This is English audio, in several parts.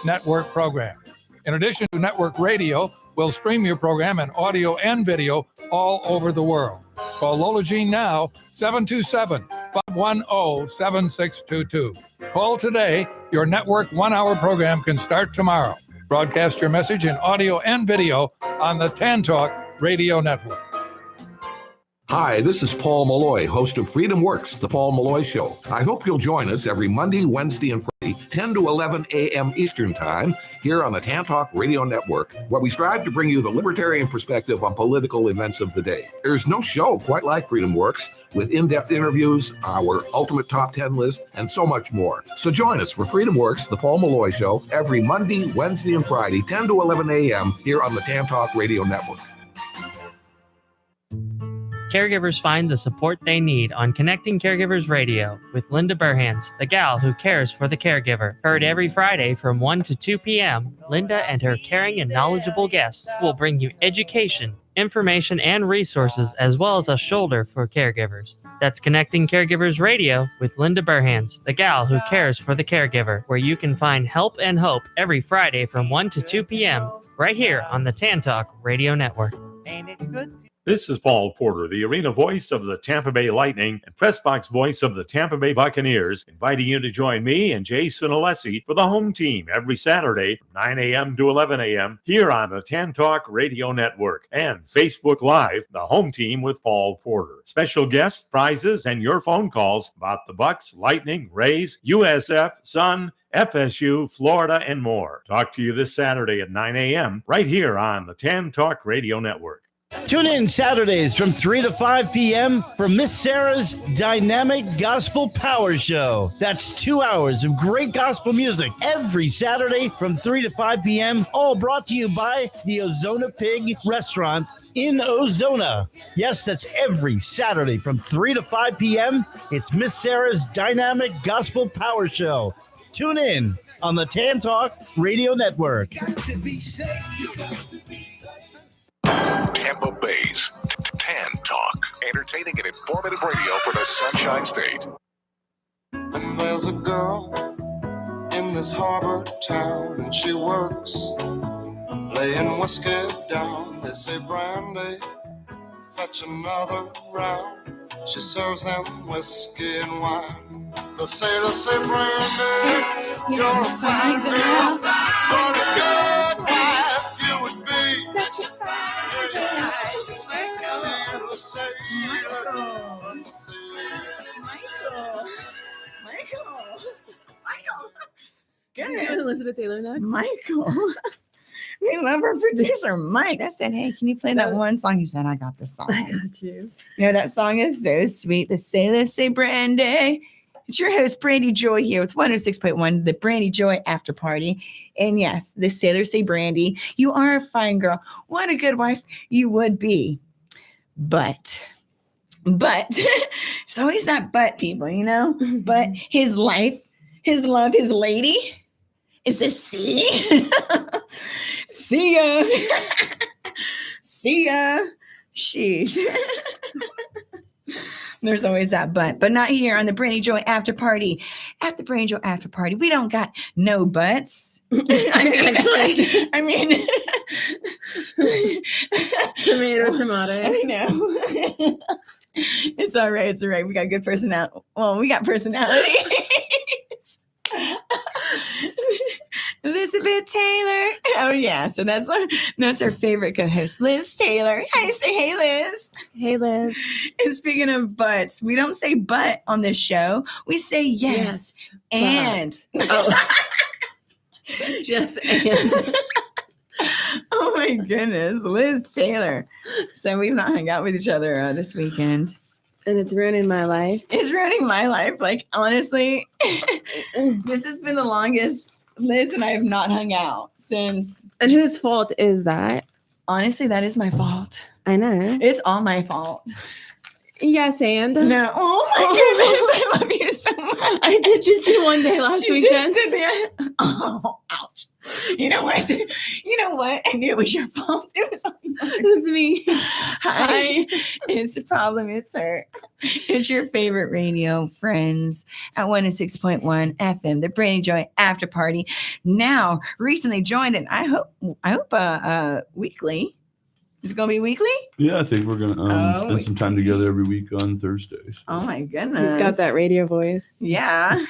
network program. In addition to network radio, we'll stream your program in audio and video all over the world. Call Lola Jean now, 727-510-7622. Call today. Your network 1-hour program can start tomorrow. Broadcast your message in audio and video on the Tan Talk Radio Network. Hi, this is Paul Malloy, host of Freedom Works, The Paul Malloy Show. I hope you'll join us every Monday, Wednesday, and Friday, 10 to 11 a.m. Eastern Time, here on the Tan Talk Radio Network, where we strive to bring you the libertarian perspective on political events of the day. There's no show quite like Freedom Works, with in-depth interviews, our ultimate top 10 list, and so much more. So join us for Freedom Works, The Paul Malloy Show, every Monday, Wednesday, and Friday, 10 to 11 a.m. here on the Tan Talk Radio Network. Caregivers find the support they need on Connecting Caregivers Radio with Linda Burhans, the gal who cares for the caregiver. Heard every Friday from 1 to 2 p.m., Linda and her caring and knowledgeable guests will bring you education, information, and resources, as well as a shoulder for caregivers. That's Connecting Caregivers Radio with Linda Burhans, the gal who cares for the caregiver, where you can find help and hope every Friday from 1 to 2 p.m. right here on the Tan Talk Radio Network. Ain't it good? This is Paul Porter, the arena voice of the Tampa Bay Lightning and press box voice of the Tampa Bay Buccaneers, inviting you to join me and Jason Alessi for the home team every Saturday from 9 a.m. to 11 a.m. here on the Tan Talk Radio Network and Facebook Live, the home team with Paul Porter. Special guests, prizes, and your phone calls about the Bucs, Lightning, Rays, USF, Sun, FSU, Florida, and more. Talk to you this Saturday at 9 a.m. right here on the Tan Talk Radio Network. Tune in Saturdays from 3 to 5 p.m. for Miss Sarah's Dynamic Gospel Power Show. That's 2 hours of great gospel music every Saturday from 3 to 5 p.m. All brought to you by the Ozona Pig Restaurant in Ozona. Yes, that's every Saturday from 3 to 5 p.m. It's Miss Sarah's Dynamic Gospel Power Show. Tune in on the Tan Talk Radio Network. Tampa Bay's Tan Talk, entertaining and informative radio for the Sunshine State. And there's a girl in this harbor town, and she works laying whiskey down. They say, Brandy, fetch another round. She serves them whiskey and wine. They say, Brandy, you're a fine girl. What a good wife you would be. Such a fine girl. Michael. Goodness. Elizabeth Taylor next. Michael. We love our producer, Mike. I said, hey, can you play that one song? He said, I got this song. I got you. You know, that song is so sweet. The Sailors Say Brandy. It's your host, Brandy Joy, here with 106.1, the Brandy Joy After Party. And yes, the Sailors Say Brandy, you are a fine girl. What a good wife you would be. But it's always that but, people, you know? But his life, his love, his lady is a sea. See ya. See ya. Sheesh. There's always that but not here on the Brandy Joy After Party. At the Brandy Joy After Party, we don't got no buts. I mean, tomato. I know. It's all right. It's all right. We got good personality. Well, we got personalities. Elizabeth Taylor. Oh yeah, so that's our favorite co-host, Liz Taylor. I say, hey Liz. Hey Liz. And speaking of butts, we don't say but on this show. We say yes and. Oh. Yes and. Oh my goodness, Liz Taylor. So we've not hung out with each other this weekend. And it's ruining my life. It's ruining my life. Like, honestly, this has been the longest Liz and I have not hung out since. And whose fault is that? Honestly, that is my fault. I know. It's all my fault. Yes, and? No. Oh my goodness. I love you so much. I did you one day last weekend. Just did that. Oh, ouch. You know what? You know what? I knew it was your fault. It was all yours. It was me. Hi. It's the problem. It's her. It's your favorite radio friends at 106.1 FM, the Brandy Joy After Party. Now, recently joined, and I hope weekly. Is it going to be weekly? Yeah, I think we're going to spend some time together every week on Thursdays. Oh my goodness. You've got that radio voice. Yeah.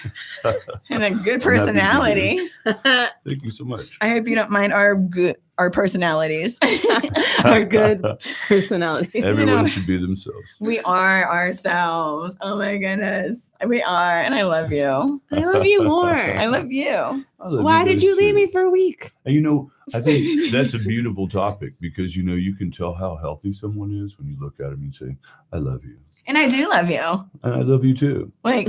And a good personality. Thank you so much. I hope you don't mind our personalities. Our good personality. Everyone should be themselves. We are ourselves. Oh my goodness. We are. And I love you. I love you more. I love you. I love Why did guys you leave too. me for a week? And I think that's a beautiful topic because, you can tell how healthy someone is when you look at them and say, I love you. And I do love you. And I love you too. Like,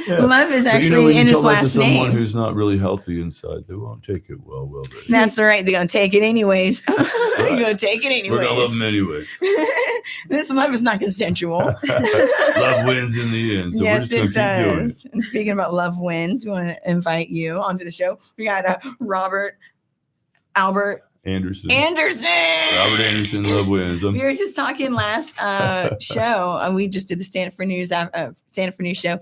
Yeah. love is But actually when in you his tell that to last someone name. who's not really healthy inside, they won't take it well, will they? That's right. They're going to take it anyways. You're going to take it We're going to love anyways. them anyway. This love is not consensual. Love wins in the end. So we're Yes, just gonna it keep doing does. And speaking about love wins, we want to invite you onto the show. We got Albert Anderson. Anderson. Robert Anderson, love wins. We were just talking last show. We just did the Stand Up for News show.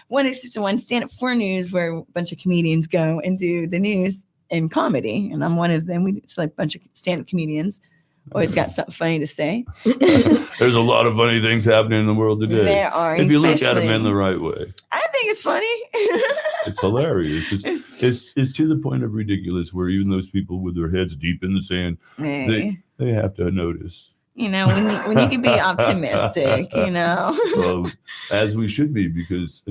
161 Stand Up for News, where a bunch of comedians go and do the news and comedy, and I'm one of them. We just like a bunch of stand up comedians. Always got something funny to say. There's a lot of funny things happening in the world today. There are, if you look at especially- them in the right way. I think it's funny. It's hilarious. It's to the point of ridiculous where even those people with their heads deep in the sand, Hey. they have to notice. When you can be optimistic, Well, as we should be, because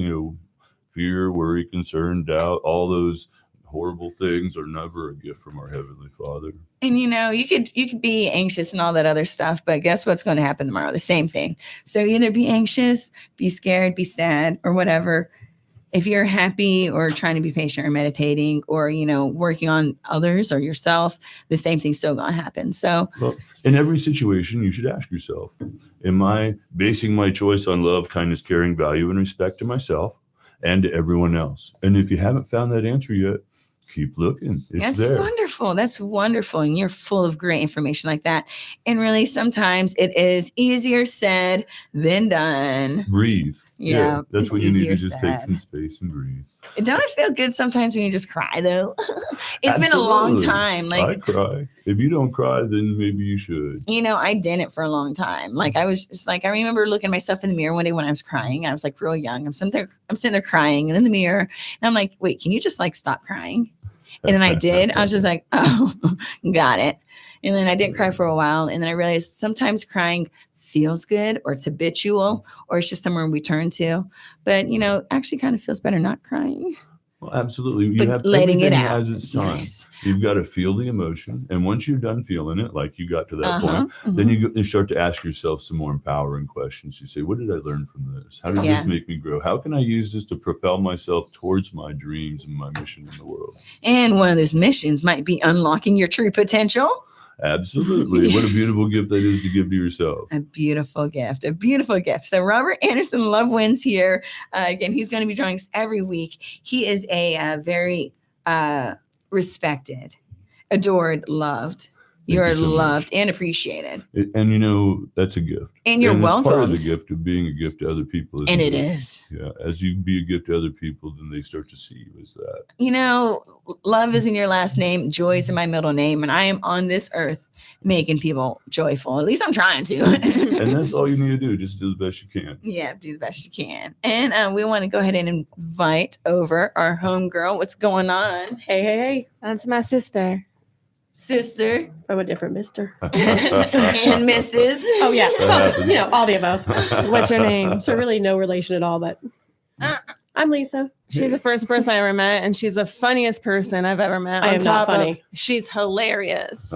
fear, worry, concern, doubt, all those horrible things are never a gift from our Heavenly Father. And you could be anxious and all that other stuff, but guess what's going to happen tomorrow? The same thing. So either be anxious, be scared, be sad, or whatever. If you're happy or trying to be patient or meditating or working on others or yourself, the same thing's still going to happen. So Well, in every situation, you should ask yourself, am I basing my choice on love, kindness, caring, value, and respect to myself and to everyone else? And if you haven't found that answer yet, keep looking. It's that's there. wonderful. That's wonderful. And you're full of great information like that. And really, sometimes it is easier said than done. Breathe. Yeah, That's it's what you need to easier just take said. some space and breathe. Don't it feel good sometimes when you just cry though? It's been a long Absolutely. time. I cry. If you don't cry, then maybe you should. I didn't for a long time. Like I was just like, I remember looking at myself in the mirror one day when I was crying. I was like real young. I'm sitting there crying and in the mirror. And I'm like, wait, can you just like stop crying? And then I did. I was just like, oh, got it. And then I didn't cry for a while. And then I realized sometimes crying feels good or it's habitual or it's just somewhere we turn to. But, actually kind of feels better not crying. Well, absolutely. But You have letting it everything out. has its It's time. nice. You've got to feel the emotion. And once you're done feeling it, like you got to that Uh-huh, point, then you start to ask yourself some more empowering questions. You say, what did I learn from this? How did Yeah. this make me grow? How can I use this to propel myself towards my dreams and my mission in the world? And one of those missions might be unlocking your true potential. Absolutely. What a beautiful gift that is to give to yourself. A beautiful gift, a beautiful gift. So Robert Anderson, Love Wins here. Again, he's going to be joining us every week. He is a very respected, adored, loved. You're you so much. loved and appreciated. And that's a gift. And you're it's part of welcomed. the gift of being a gift to other people. And it isn't is. Yeah. As you be a gift to other people, then they start to see you as that. Love is in your last name. Joy is in my middle name. And I am on this earth making people joyful. At least I'm trying to. And that's all you need to do. Just do the best you can. Yeah, do the best you can. And we want to go ahead and invite over our homegirl. What's going on? Hey. That's my sister. Sister From a different mister. and Mrs. Oh, yeah. Well, all the above. What's your name? So really no relation at all, but I'm Lisa. She's the first person I ever met, and she's the funniest person I've ever met. I on am not top of- funny. She's hilarious.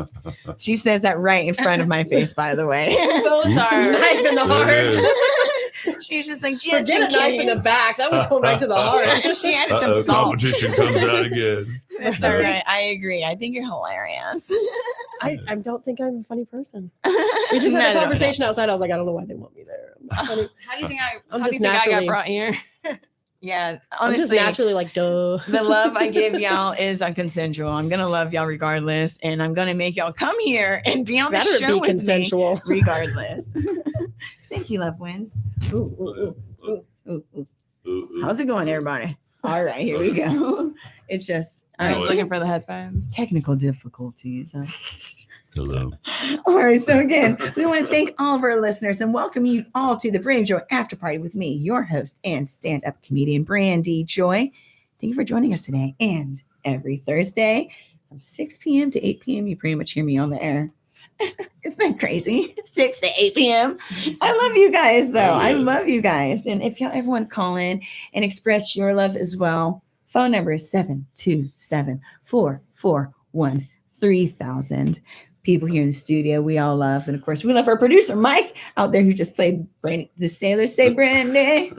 She says that right in front of my face, by the way. Both are. Knife in the There it heart. She's just like, just Forget in a knife in the case. back. That was going right to the heart. She added some Uh-oh, salt. competition comes out again. That's all right. I agree. I think you're hilarious. I don't think I'm a funny person. We just had a conversation outside. I was like, I don't know why they want me there. I'm not funny. How do you think I'm how just do you think I got naturally- brought here? Yeah, I'm just honestly, naturally like, duh. the love I give y'all is unconsensual. I'm gonna love y'all regardless, and I'm gonna make y'all come here and be on the Better show be with consensual. me regardless. Thank you, loved ones. Ooh, ooh, ooh, ooh, ooh. How's it going, everybody? All right, here we go. It's just all I right. was looking for the headphones. Technical difficulties. Hello. All right. So again, we want to thank all of our listeners and welcome you all to the Brandy Joy After Party with me, your host and stand-up comedian, Brandy Joy. Thank you for joining us today. And every Thursday from 6 p.m. to 8 p.m., you pretty much hear me on the air. It's been crazy. 6 to 8 p.m. I love you guys, though. I love you guys. And if y'all ever want to call in and express your love as well, phone number is 727-441-3000. People here in the studio we all love. And of course, we love our producer, Mike, out there who just played Brandy, the Sailors Say Brandy.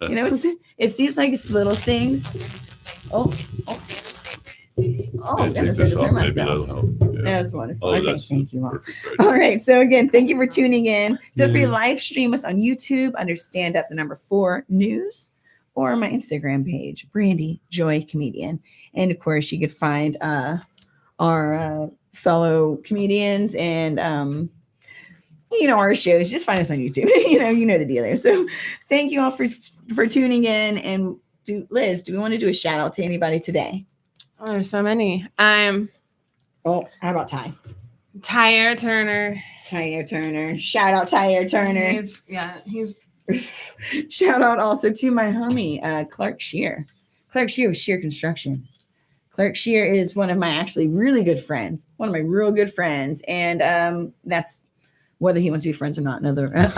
You know, it seems like it's little things. Oh, goodness, I just heard myself. That was wonderful. Okay, thank you all. Perfect, All right. So again, thank you for tuning in. Feel free to live stream us on YouTube under Stand Up 4 News or my Instagram page, Brandy Joy Comedian. And of course, you could find our fellow comedians and our shows. Just find us on YouTube. you know the deal there. So thank you all for tuning in. And Liz, do we want to do a shout out to anybody today? Oh, there's so many. How about Ty? Tyre Turner. Shout out Tyre Turner. He's Shout out also to my homie, Clark Shear. Clark Shear with Shear Construction. Clark Shear is one of my actually really good friends, one of my real good friends. And that's whether he wants to be friends or not. Another it's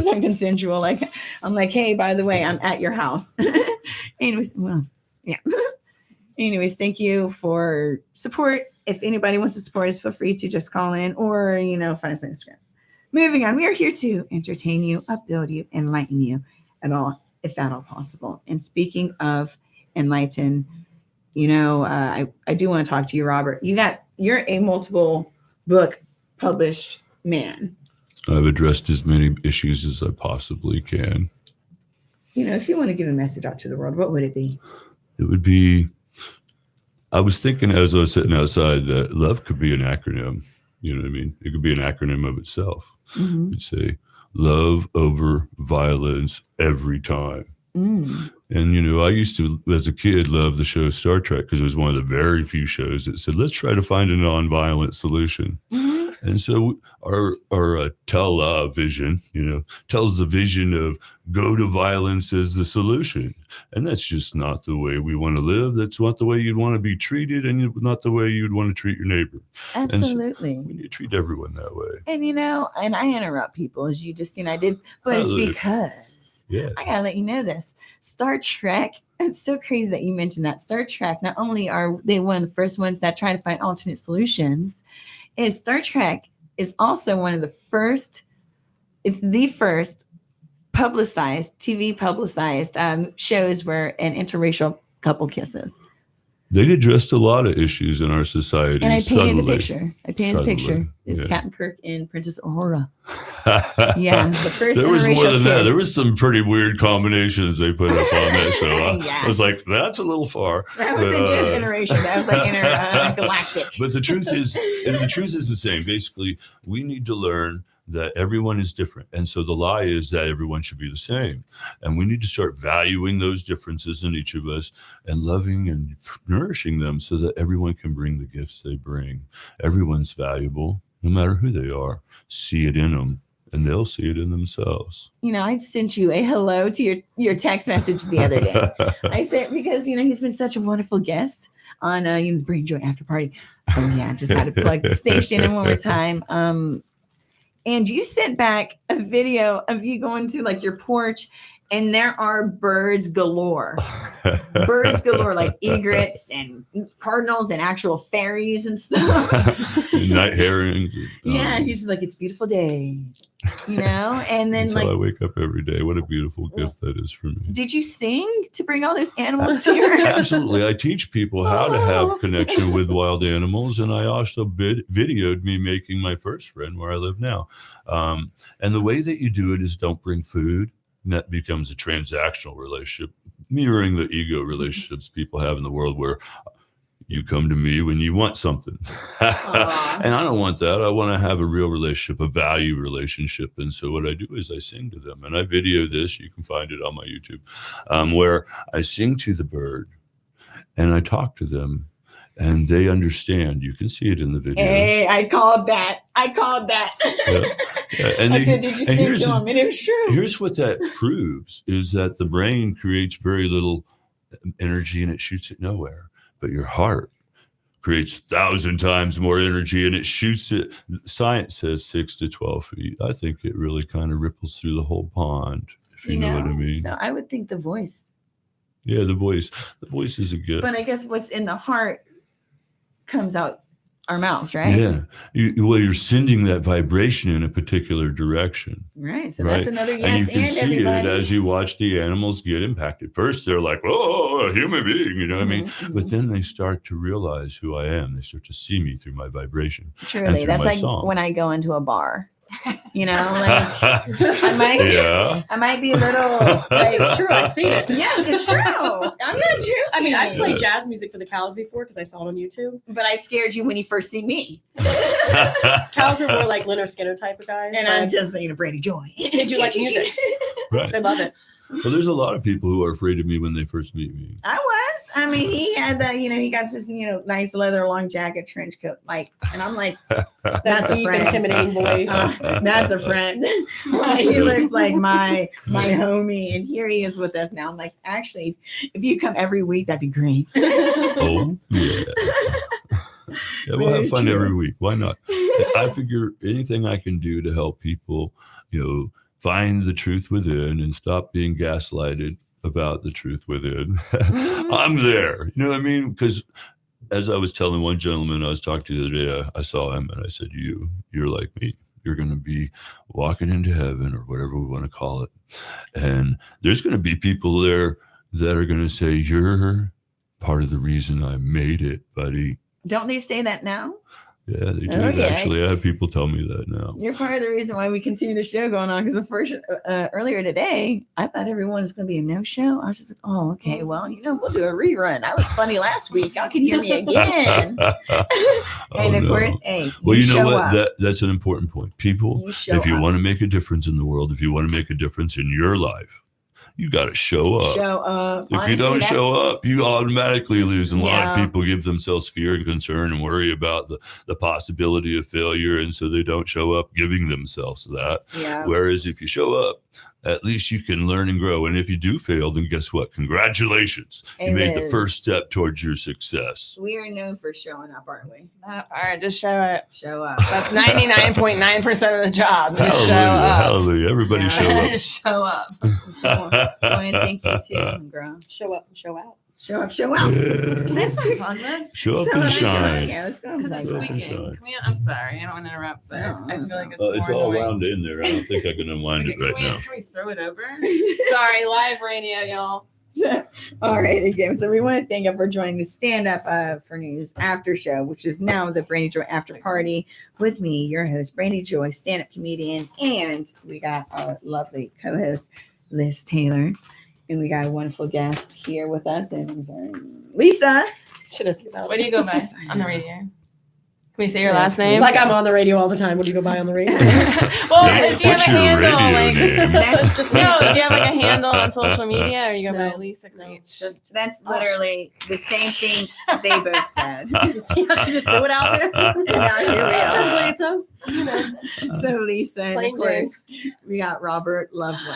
unconsensual. Like, I'm like, hey, by the way, I'm at your house. Anyways, well, yeah. Anyways, thank you for support. If anybody wants to support us, feel free to just call in or, find us on Instagram. Moving on, we are here to entertain you, upbuild you, enlighten you if at all possible. And speaking of enlighten, I do want to talk to you, Robert. You're a multiple book published man. I've addressed as many issues as I possibly can. If you want to give a message out to the world, what would it be? It would be, I was thinking as I was sitting outside that love could be an acronym. You know what I mean? It could be an acronym of itself. Mm-hmm. You'd say love over violence every time. Mm. And, I used to, as a kid, love the show Star Trek because it was one of the very few shows that said, let's try to find a nonviolent solution. Mm-hmm. And so our television, tells the vision of go to violence as the solution. And that's just not the way we want to live. That's not the way you'd want to be treated and not the way you'd want to treat your neighbor. Absolutely. And so we need to treat everyone that way. And, and I interrupt people as you just, I did, but it's because I got to let you know this. Star Trek, it's so crazy that you mentioned that. Star Trek, not only are they one of the first ones that try to find alternate solutions, is Star Trek is also one of the first, it's the first TV publicized shows where an interracial couple kisses. They addressed a lot of issues in our society. And I painted the suddenly. picture. It's Captain Kirk and Princess Uhura. Yeah, the first there was more than kiss. that. There was some pretty weird combinations they put up on that show. Yeah. I was like, that's a little far. That wasn't just interracial. That was like intergalactic. But the truth is the same. Basically, we need to learn that everyone is different. And so the lie is that everyone should be the same. And we need to start valuing those differences in each of us and loving and nourishing them so that everyone can bring the gifts they bring. Everyone's valuable, no matter who they are. See it in them, and they'll see it in themselves. I sent you a hello to your text message the other day. I said, because, he's been such a wonderful guest on Brandy Joy After Party. Oh, yeah, just had to plug the station in one more time. And you sent back a video of you going to like your porch and there are birds galore. Like egrets and cardinals and actual fairies and stuff. Night herrings. Yeah, he's just like, it's a beautiful day. And then that's how I wake up every day. What a beautiful gift that is for me. Did you sing to bring all those animals to your Absolutely. I teach people how to have connection with wild animals, and I also videoed me making my first friend where I live now. And the way that you do it is don't bring food, And that becomes a transactional relationship, mirroring the ego relationships people have in the world where you come to me when you want something. And I don't want that. I want to have a real relationship, a value relationship. And so what I do is I sing to them, and I video this. You can find it on my YouTube, where I sing to the bird and I talk to them and they understand. You can see it in the video. Hey, I called that. Yeah. And I said, did you sing to him? And it was true. Here's what that proves is that the brain creates very little energy and it shoots it nowhere. But your heart creates 1,000 times more energy and it shoots it. Science says 6 to 12 feet. I think it really kind of ripples through the whole pond, if you know what I mean. So I would think the voice. Yeah, the voice. The voice is a gift. But I guess what's in the heart comes out our mouths, right? Yeah. You're sending that vibration in a particular direction. Right. So that's another yes and you can see everybody. it as you watch the animals get impacted. First, they're like, oh, a human being, you know what I mean? But then they start to realize who I am. They start to see me through my vibration. Truly. That's like song. when I go into a bar. You know, like I might be a little. This is true. I've seen it. Yes, it's true. I'm not joking. I mean, I played jazz music for the cows before because I saw it on YouTube. But I scared you when you first see me. Cows are more like Leonard Skinner type of guys. And I'm just thinking of Brady Joy. They do like music. Right. They love it. Well, there's a lot of people who are afraid of me when they first meet me. I was. I mean, he had that, he got this, nice leather long jacket, trench coat, and I'm like, that's deep, intimidating voice. That's a friend. He looks like my homie, and here he is with us now. I'm like, actually, if you come every week, that'd be great. Oh, yeah. Yeah, we'll have fun every week. Why not? I figure anything I can do to help people, find the truth within and stop being gaslighted about the truth within. I'm there. You know what I mean? Because as I was telling one gentleman I was talking to the other day, I saw him and I said, you're like me. You're going to be walking into heaven or whatever we want to call it. And there's going to be people there that are going to say, you're part of the reason I made it, buddy. Don't they say that now? Yeah, they do. Actually, I have people tell me that now. You're part of the reason why we continue the show going on. Because the first earlier today, I thought everyone was going to be a no-show. I was just like, oh, okay, well, we'll do a rerun. I was funny last week. Y'all can hear me again. And of course, hey, well, you know what? That's an important point. People, if you want to make a difference in the world, if you want to make a difference in your life, you got to show up. If honestly, you don't show up, you automatically lose. And a lot of people give themselves fear and concern and worry about the possibility of failure. And so they don't show up giving themselves that. Yeah. Whereas if you show up, at least you can learn and grow. And if you do fail, then guess what? Congratulations. You made the first step towards your success. We are known for showing up, aren't we? All right, just show up. Show up. That's 99.9% of the job. Just show up. Hallelujah. Everybody show up. Just show up. And thank you too, girl. Show up and show out. Show up, show out. Yeah. Can I have some fun with? Show up and shine. Yeah, let's go. Because it's squeaking. I'm sorry. I don't want to interrupt, but I feel like It's all wound in there. I don't think I can unwind it right now. Can we throw it over? Sorry, live radio, y'all. All right, again. So we want to thank you for joining the Stand Up for News After Show, which is now the Brandy Joy After Party with me, your host, Brandy Joy, stand-up comedian, and we got our lovely co-host, Liz Taylor. And we got a wonderful guest here with us. And I'm sorry, Lisa. Should have threw that. What do you go by on the radio? Can we say your last name? Like I'm on the radio all the time. What do you go by on the radio? Well, do you have a handle? Name? That's just do you have like a handle on social media, or you go by Lisa Creech? That's literally the same thing they both said. See how she just threw it out there? And now here we are. Just Lisa. So Lisa, and Plain of course, we got Robert Lovewins.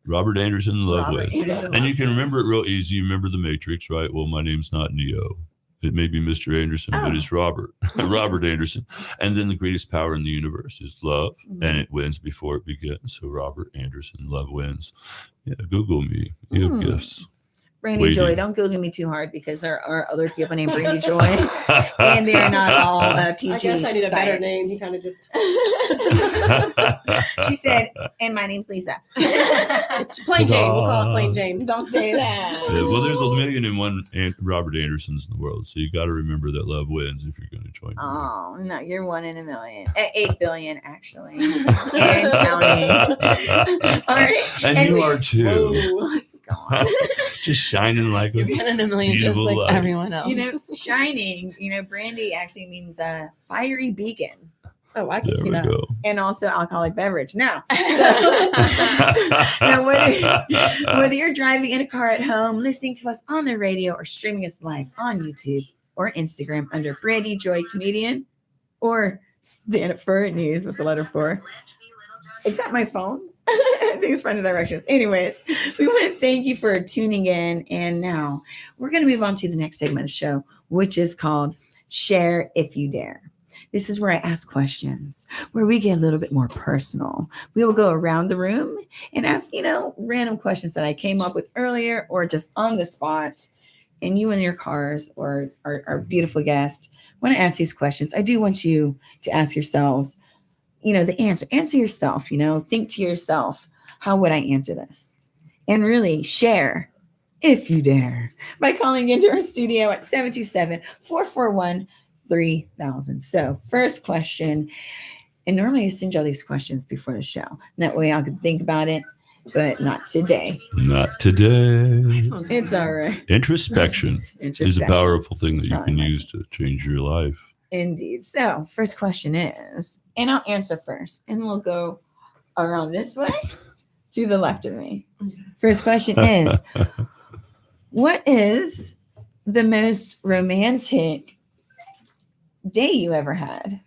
Robert Anderson Robert Lovewins. Anderson And you can Lovewins. remember it real easy. You remember the Matrix, right? Well, my name's not Neo. It may be Mr. Anderson, but it's Robert. Robert Anderson. And then the greatest power in the universe is love, and it wins before it begins. So Robert Anderson, love wins. Yeah, Google me. You have gifts. Brandy Joy. Waiting. Don't Google me too hard because there are other people named Brandy Joy, and they're not all PG. I guess I need a better sites. name. He kind of just. She said, and my name's Lisa. Plain Jane. We'll call it Plain Jane. Don't say that. Well, there's 1,000,001 Robert Andersons in the world, so you got to remember that love wins if you're going to join. Oh no, you're 1 in a million. 8 billion actually. And counting. All right. And you are too. Oh, God. Just shining like a You're 1 in a million, just beautiful like light. everyone else. You know, shining. You know, brandy actually means fiery beacon, Oh, I can There see we that. go. and also alcoholic beverage. Now, now whether you're driving in a car at home, listening to us on the radio, or streaming us live on YouTube or Instagram under Brandy Joy Comedian, or Stand Up For It News with the letter 4. Is that my phone? I think it's finding directions. Anyways, we want to thank you for tuning in. And now we're going to move on to the next segment of the show, which is called Share If You Dare. This is where I ask questions, where we get a little bit more personal. We will go around the room and ask, random questions that I came up with earlier or just on the spot. And you in your cars or our beautiful guest want to ask these questions. I do want you to ask yourselves, the answer yourself, think to yourself, how would I answer this? And really share if you dare by calling into our studio at 727-441-3000. So first question, and normally I send you all these questions before the show. And that way I could think about it, but not today. Not today. It's all right. Introspection is a Introspection. powerful thing that It's you probably can my use to change your life. Indeed. So first question is, and I'll answer first, and we'll go around this way to the left of me. First question is, what is the most romantic day you ever had?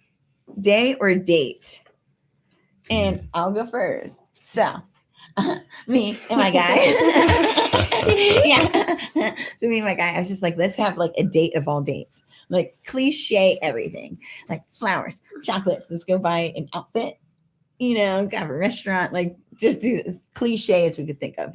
Day or date? And I'll go first. So, me and my guy. Yeah. So me and my guy, I was just like, let's have like a date of all dates. Like cliche everything. Like flowers, chocolates. Let's go buy an outfit. Go have a restaurant. Like just do as cliche as we could think of,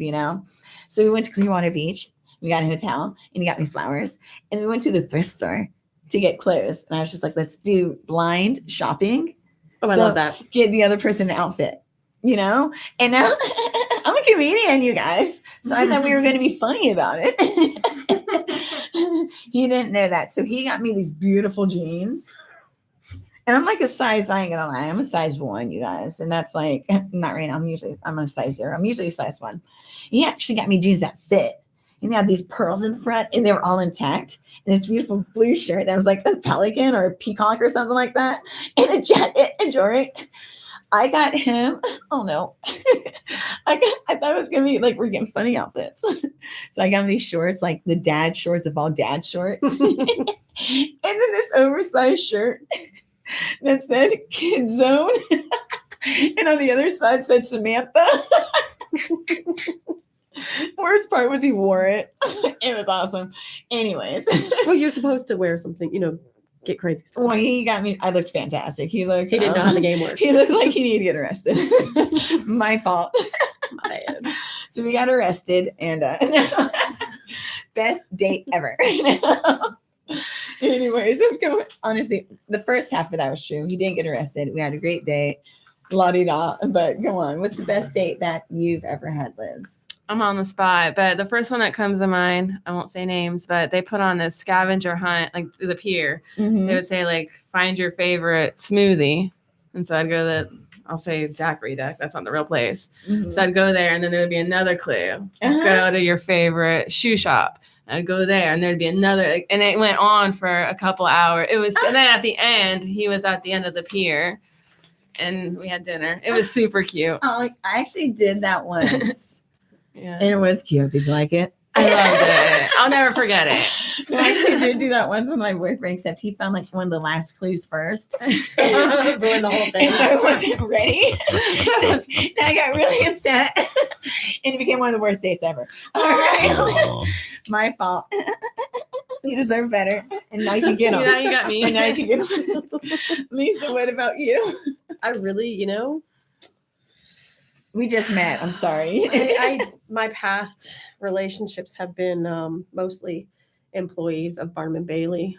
So we went to Clearwater Beach. We got a hotel and he got me flowers. And we went to the thrift store to get clothes. And I was just like, let's do blind shopping. Oh, I So love that. Get the other person an outfit, And now I'm a comedian, you guys. So I thought we were going to be funny about it. He didn't know that. So he got me these beautiful jeans. And I'm like a size, I ain't gonna lie, I'm a size 1, you guys. And that's like, not right now. I'm a size 0. I'm usually a size 1. He actually got me jeans that fit. And they had these pearls in front and they were all intact. And this beautiful blue shirt that was like a pelican or a peacock or something like that. And a jacket and jewelry. I got him. Oh no. I thought it was gonna be like we're getting funny outfits. So I got him these shorts, like the dad shorts of all dad shorts. And then this oversized shirt that said Kid Zone. And on the other side said Samantha. Worst part was he wore it. It was awesome. Anyways. Well, you're supposed to wear something, get crazy stuff. Well, he got me. I looked fantastic. He Didn't know how the game worked. He looked like he needed to get arrested. My fault. My bad. So we got arrested, and best date ever. Anyways, let's go. Honestly, the first half of that was true. He didn't get arrested. We had a great date. La-di-da. But go on. What's the best date that you've ever had, Liz? I'm on the spot, but the first one that comes to mind, I won't say names, but they put on this scavenger hunt, like through the pier. Mm-hmm. They would say, like, find your favorite smoothie. And so I'd go to I'll say Daiquiri Duck. That's not the real place. Mm-hmm. So I'd go there, and then there would be another clue. Go to your favorite shoe shop. I'd go there, and there'd be another. And it went on for a couple hours. It was, and then at the end, he was at the end of the pier, and we had dinner. It was super cute. Oh, I actually did that once. Yeah. And it was cute. Did you like it? I loved it. I'll never forget it. No, I actually did do that once with my boyfriend, except he found like one of the last clues first. Ruined the whole thing. And so I wasn't ready. And I got really upset. And it became one of the worst dates ever. All right. Oh, My fault. You deserve better. And now you can get them. Now you got me. And now you can get them. Lisa, what about you? I really, We just met. I'm sorry. My past relationships have been mostly employees of Barnum and Bailey.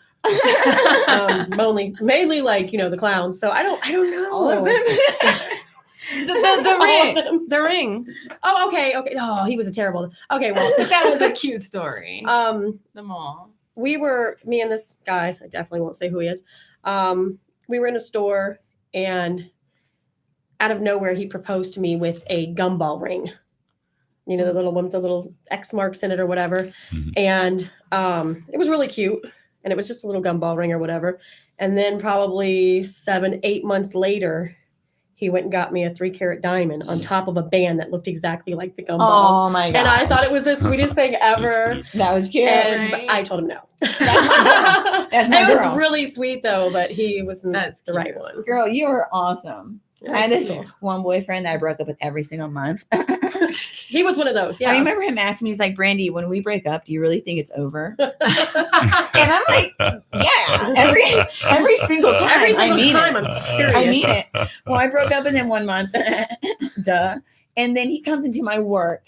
Mainly like, the clowns. So I don't know. All of them. The ring. Oh, okay. Oh, he was a terrible. Okay, well, That was a cute story. the mall. me and this guy, I definitely won't say who he is. We were in a store, and out of nowhere, he proposed to me with a gumball ring. The little one with the little X marks in it or whatever. Mhm. And it was really cute. And it was just a little gumball ring or whatever. And then probably 7-8 months later, he went and got me a 3-carat diamond on top of a band that looked exactly like the gumball. Oh my god! And I thought it was the sweetest thing ever. That was cute. And Right. I told him no. That's my It girl. was really sweet though, but he wasn't That's the right cute. one. Girl, you are awesome. It I had was this cool. one boyfriend that I broke up with every single month. He was one of those. Yeah. I remember him asking me, he's like, Brandy, when we break up, do you really think it's over? And I'm like, yeah, every single time. Every single I mean time, it. I'm serious. I mean it. Well, I broke up with him 1 month. Duh. And then he comes into my work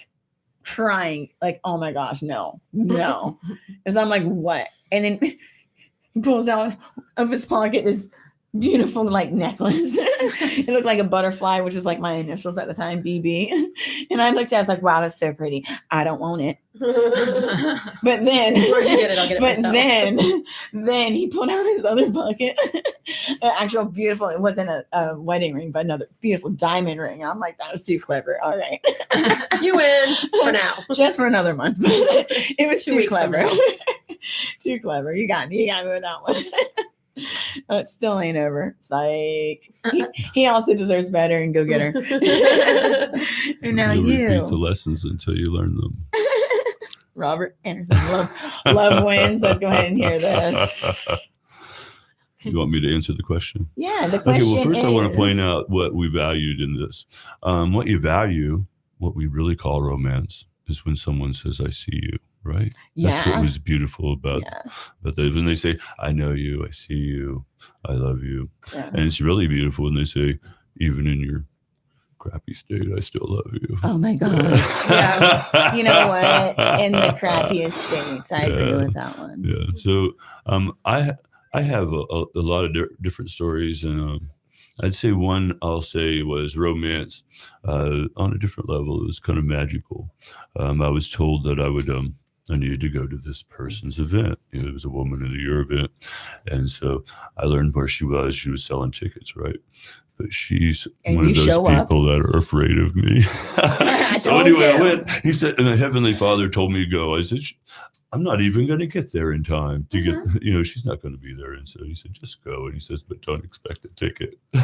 crying, like, oh my gosh, no. And so I'm like, what? And then he pulls out of his pocket this beautiful like necklace. It looked like a butterfly, which is like my initials at the time, BB. And I looked at it, I was like, wow, that's so pretty. I don't want it. But then Where'd you get it? I'll get it but myself. then he pulled out his other bucket, an actual beautiful, it wasn't a wedding ring, but another beautiful diamond ring. I'm like, that was too clever. All right. You win for now. Just for another month. It was 2 too weeks from clever. now. Too clever. You got me with that one. It still ain't over. Psych. He also deserves better, and go get her. And now you repeat the you, lessons until you learn them. Robert Anderson. Love wins. Let's go ahead and hear this. You want me to answer the question? Yeah, the Okay, question well, first I want is- to point out what we valued in this. What you value, what we really call romance, is when someone says, I see you, right? That's what Yeah. was beautiful about when they say, I know you, I see you, I love you. Yeah. And it's really beautiful when they say, even in your crappy state, I still love you. Oh my gosh. Yeah. You know what? In the crappiest states, I agree Yeah. with that one. Yeah. So I have a lot of different stories, and I'd say one I'll say was romance on a different level. It was kind of magical. I was told that I needed to go to this person's event. It was a Woman of the Year event, and so I learned where she was. She was selling tickets, right? But she's And one of you those show up. people that are afraid of me. So told anyway, I you. went. He said, and the Heavenly Father told me to go. I said, I'm not even going to get there in time to get, she's not going to be there. And so he said, just go. And he says, but don't expect a ticket. But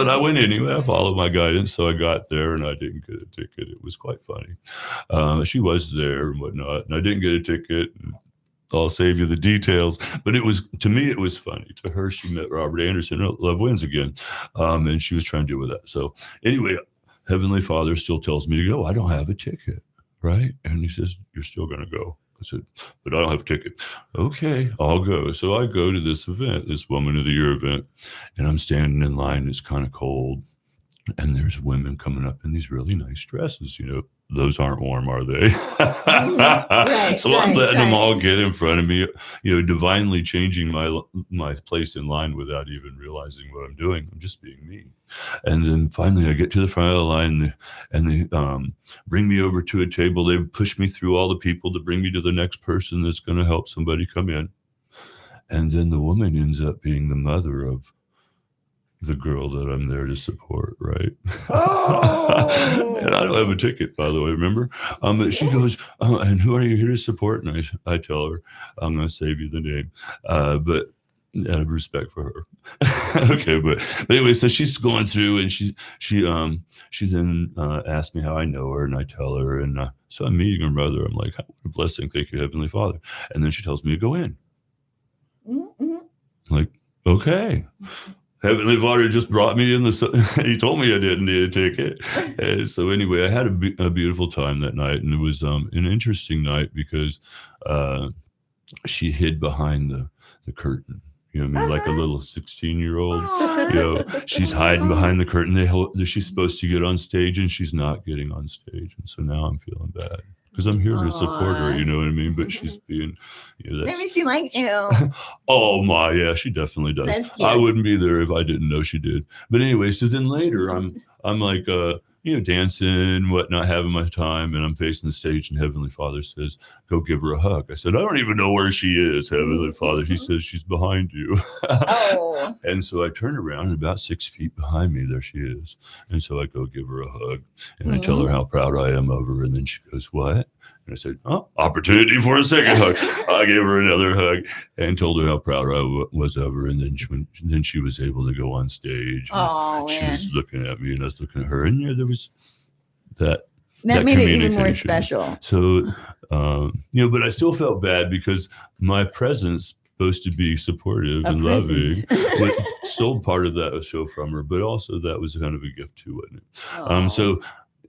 I went anyway. I followed my guidance. So I got there and I didn't get a ticket. It was quite funny. She was there and whatnot. And I didn't get a ticket. I'll save you the details. But to me, it was funny. To her, she met Robert Anderson. Love wins again. And she was trying to deal with that. So anyway, Heavenly Father still tells me to go. I don't have a ticket. Right. And he says, you're still going to go. I said, but I don't have a ticket. Okay, I'll go. So I go to this event, this Woman of the Year event, and I'm standing in line. It's kind of cold. And there's women coming up in these really nice dresses. Those aren't warm, are they? So I'm letting them all get in front of me, divinely changing my place in line without even realizing what I'm doing. I'm just being me. And then finally I get to the front of the line and they bring me over to a table. They push me through all the people to bring me to the next person that's going to help somebody come in. And then the woman ends up being the mother of the girl that I'm there to support, right? Oh. And I don't have a ticket, by the way, remember? But she goes, and who are you here to support? And I tell her, I'm going to save you the name. But out of respect for her. Okay, but anyway, so she's going through and she then asked me how I know her, and I tell her, and so I'm meeting her mother. I'm like, what a blessing, thank you, Heavenly Father. And then she tells me to go in. Mm-hmm. I'm like, okay. Heavenly Father just brought me in he told me I didn't need a ticket. And so anyway, I had a beautiful time that night, and it was an interesting night because she hid behind the curtain. You know what I mean? Like a little 16-year-old. You know, she's hiding behind the curtain. She's supposed to get on stage, and she's not getting on stage. And so now I'm feeling bad because I'm here to support her. You know what I mean? But she's being, you know, Maybe she likes you. oh my, yeah, she definitely does. That's cute. I wouldn't be there if I didn't know she did. But anyway, so then later I'm like, you know, dancing, whatnot, having my time, and I'm facing the stage, and Heavenly Father says, "Go give her a hug." I said, "I don't even know where she is, Heavenly Father." She says, "She's behind you." Oh. And so I turn around, and about 6 feet behind me, there she is. And so I go give her a hug, and I tell her how proud I am of her, and then she goes, "What?" And I said, "Oh, opportunity for a second hug." I gave her another hug and told her how proud I was of her. And then she was able to go on stage. Oh, she man. was looking at me, and I was looking at her. And yeah, there was that made it even more communication. special. So, you know, but I still felt bad because my presence, supposed to be supportive and loving, but stole part of that show from her. But also that was kind of a gift too, wasn't it? So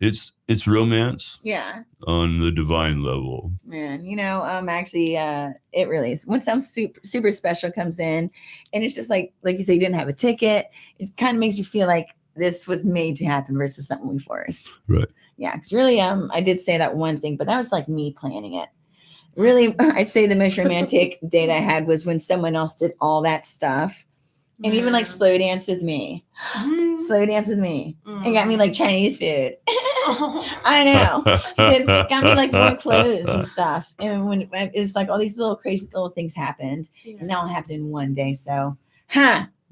it's romance. Yeah. On the divine level. Man, you know, actually, it really is. When some super special comes in, and it's just like you say, you didn't have a ticket. It kind of makes you feel like this was made to happen versus something we forced. Right. Yeah, because really, I did say that one thing, but that was like me planning it. Really, I'd say the most romantic day that I had was when someone else did all that stuff, and even like slow dance with me. Slow dance with me. And got me like Chinese food. I know. It got me like more clothes and stuff. And when it's like all these little crazy little things happened, and now it happened in one day. So,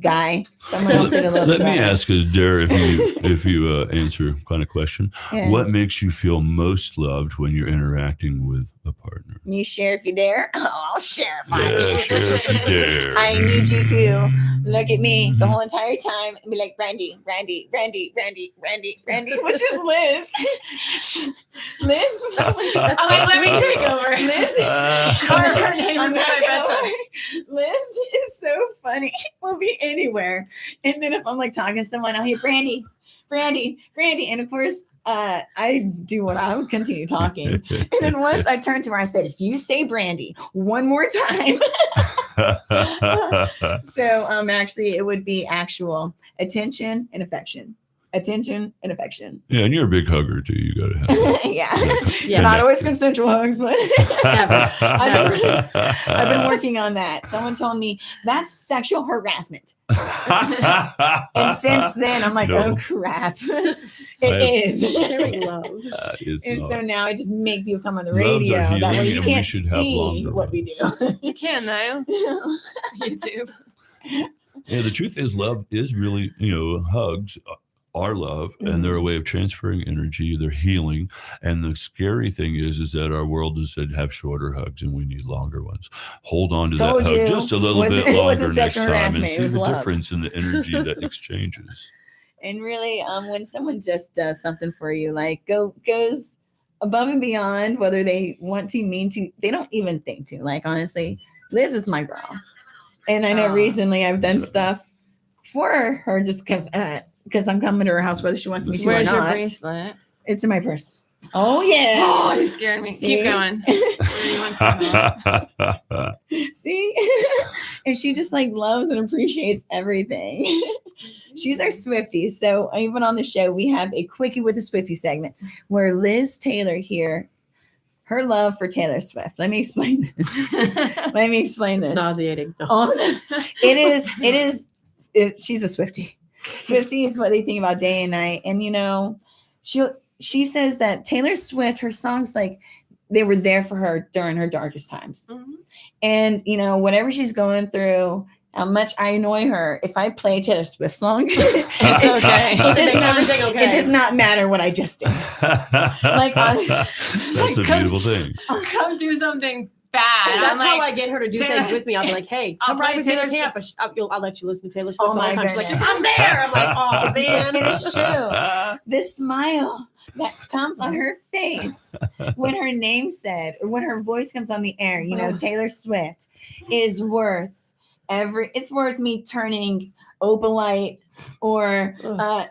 guy, someone else did a little Let bit me better. ask you, Dare, if you answer kind of question. Yeah. What makes you feel most loved when you're interacting with a partner? Me share if you dare. Oh, I'll share if I Yeah, dare. share if you dare. I need you to look at me the whole entire time and be like, Brandy, Brandy, Brandy, Brandy, Brandy, Brandy, which is Liz. Liz. I'm like, let me take over. Liz. Carve her name I'm into not my gonna bedtime. lie. Liz is so funny. We'll be anywhere. And then if I'm like talking to someone, I'll hear Brandy, Brandy, Brandy. And of course, I do what I would continue talking. And then once I turned to her, I said, if you say Brandy one more time. So actually it would be actual attention and affection. Attention and affection. Yeah, and you're a big hugger too. You got to have that. Yeah. Not always consensual hugs, but I've been working on that. Someone told me that's sexual harassment. And since then, I'm like, oh crap. It is. Sharing love. And not. so now I just make people come on the Loves are radio. That way healing, you and we can't should have see longer what we do. You can though. YouTube. Yeah, the truth is, love is really, you know, hugs are love, and they're a way of transferring energy. They're healing, and the scary thing is that our world is said have shorter hugs, and we need longer ones. Hold on to Told that hug you. just a little Wasn't- bit it wasn't longer next sexual time, and harassment, it see was the love. difference in the energy that exchanges. And really, when someone just does something for you, like goes above and beyond, whether they want to, mean to, they don't even think to. Like honestly, Liz is my girl, and I know recently I've done stuff for her just because I'm coming to her house whether she wants me to Where's or your not. bracelet? It's in my purse. Oh yeah. Oh, you scared me. See? Keep going. Where do you want to go? See? And she just like loves and appreciates everything. She's our Swiftie. So even on the show, we have a Quickie with a Swiftie segment where Liz Taylor here, her love for Taylor Swift. Let me explain this. Let me explain It's this. nauseating. No. Oh, she's a Swiftie. Swiftie is what they think about day and night. And you know, she says that Taylor Swift, her songs, like they were there for her during her darkest times. Mhm. And you know, whatever she's going through, how much I annoy her, if I play a Taylor Swift song, It's okay. It makes everything okay. It does not matter what I just did. That's a beautiful thing. Come do something bad. That's I'm how like, I get her to do Taylor- things with me. I'll be like, hey, I'll come ride play with me to Taylor Tampa. I'll let you listen to Taylor Swift Oh all my the time. She's like, goodness. I'm there. I'm like, oh, man. And it's true. This smile that comes on her face when her name's said, or when her voice comes on the air, you know, Taylor Swift is worth it's worth me turning Opalite or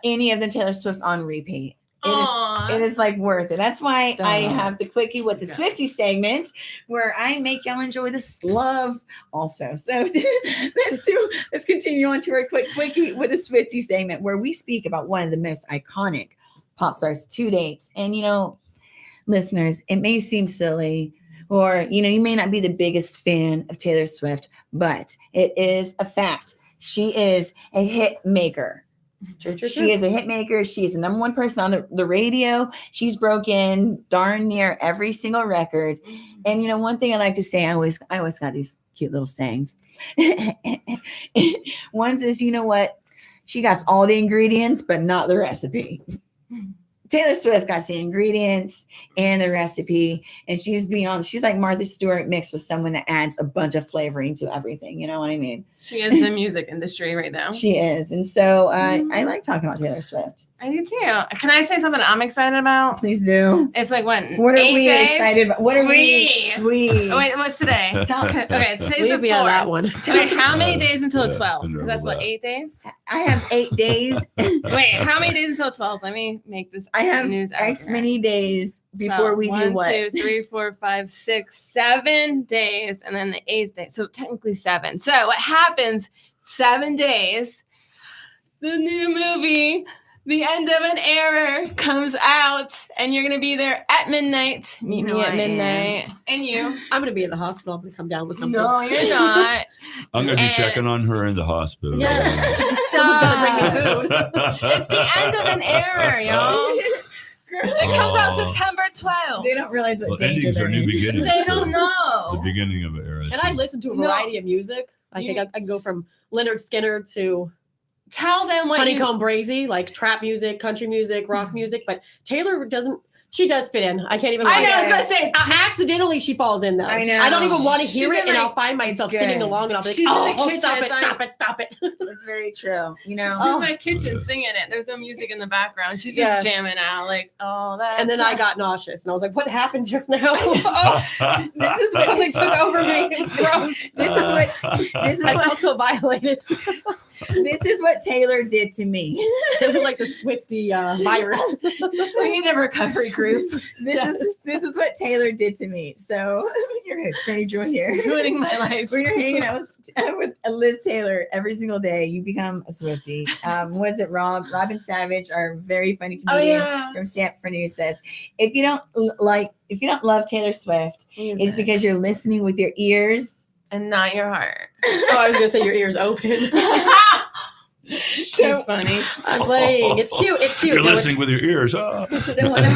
any of the Taylor Swifts on repeat. It is like worth it. That's why I Stop. have the quickie with the Swifty segment where I make y'all enjoy this love also. So let's continue on to our quick quickie with the Swifty segment where we speak about one of the most iconic pop stars to date. And listeners, it may seem silly, or you may not be the biggest fan of Taylor Swift, but it is a fact. She is a hit maker. She is a hit maker. She is the number one person on the radio. She's broken darn near every single record. And one thing I like to say, I always got these cute little sayings. One says, you know what? She got all the ingredients, but not the recipe. Taylor Swift got the ingredients and the recipe, and she's like Martha Stewart mixed with someone that adds a bunch of flavoring to everything. You know what I mean? She is the music industry right now. She is. And so I like talking about Taylor Swift. I do too. Can I say something I'm excited about? Please do. It's like what? What are 8 we days? excited about? What are we? Oh, wait, what's today? Okay, today's Leave the me out of 4th. that one. Okay, how many days until Yeah, 12? I know 'Cause that's what, that. 8 days? I have 8 days. Wait, how many days until 12? Let me make this I have news X accurate. many days before we do what? 1, 2, 3, 4, 5, 6, 7 days, and then the 8th day. So technically 7. So what happens? 7 days. The new movie, The End of an Era, comes out, and you're gonna be there at midnight. Meet me at midnight, and you. I'm gonna be in the hospital. I'm gonna come down with something. No, you're not. I'm going to be And- checking on her in the hospital. Someone's gonna bring me food. It's the end of an era, y'all. It comes out Oh. September 12th. They don't realize what Well, danger endings they're are new in. beginnings. They so don't The know. beginning of an era. And I listen to a variety of music. I think I can go from Leonard Skinner to Tell them what Honeycomb Brazy, like trap music, country music, rock music. But Taylor doesn't. She does fit in. I can't even. I know. lie. I was gonna say. Accidentally, she falls in though. I know. I don't even want to hear She's it, in and my- I'll find myself It's singing good. along, and I'll be like, She's in the "Oh, kitchen. stop It's it, like- stop it, stop it!" It's very true. She's in my kitchen singing it. There's no music in the background. She's Yes. just jamming out, like, oh, that. And then I got nauseous, and I was like, "What happened just now?" This is what Something took over me. It was gross. This is I what felt so violated. this is what Taylor did to me. It was like the Swifty virus. We need a recovery group. This is what Taylor did to me. So your host, Penny Joy here. Ruining my life. When you're hanging out with Liz Taylor every single day, you become a Swiftie. Was it Robin Savage, our very funny Oh comedian yeah. from Stanford News, says, if you don't love Taylor Swift, it's because you're listening with your ears. And not your heart. Oh, I was gonna say your ears open. She's funny. I'm playing. It's cute. It's cute. You're No, listening it's- with your ears. Oh. So one of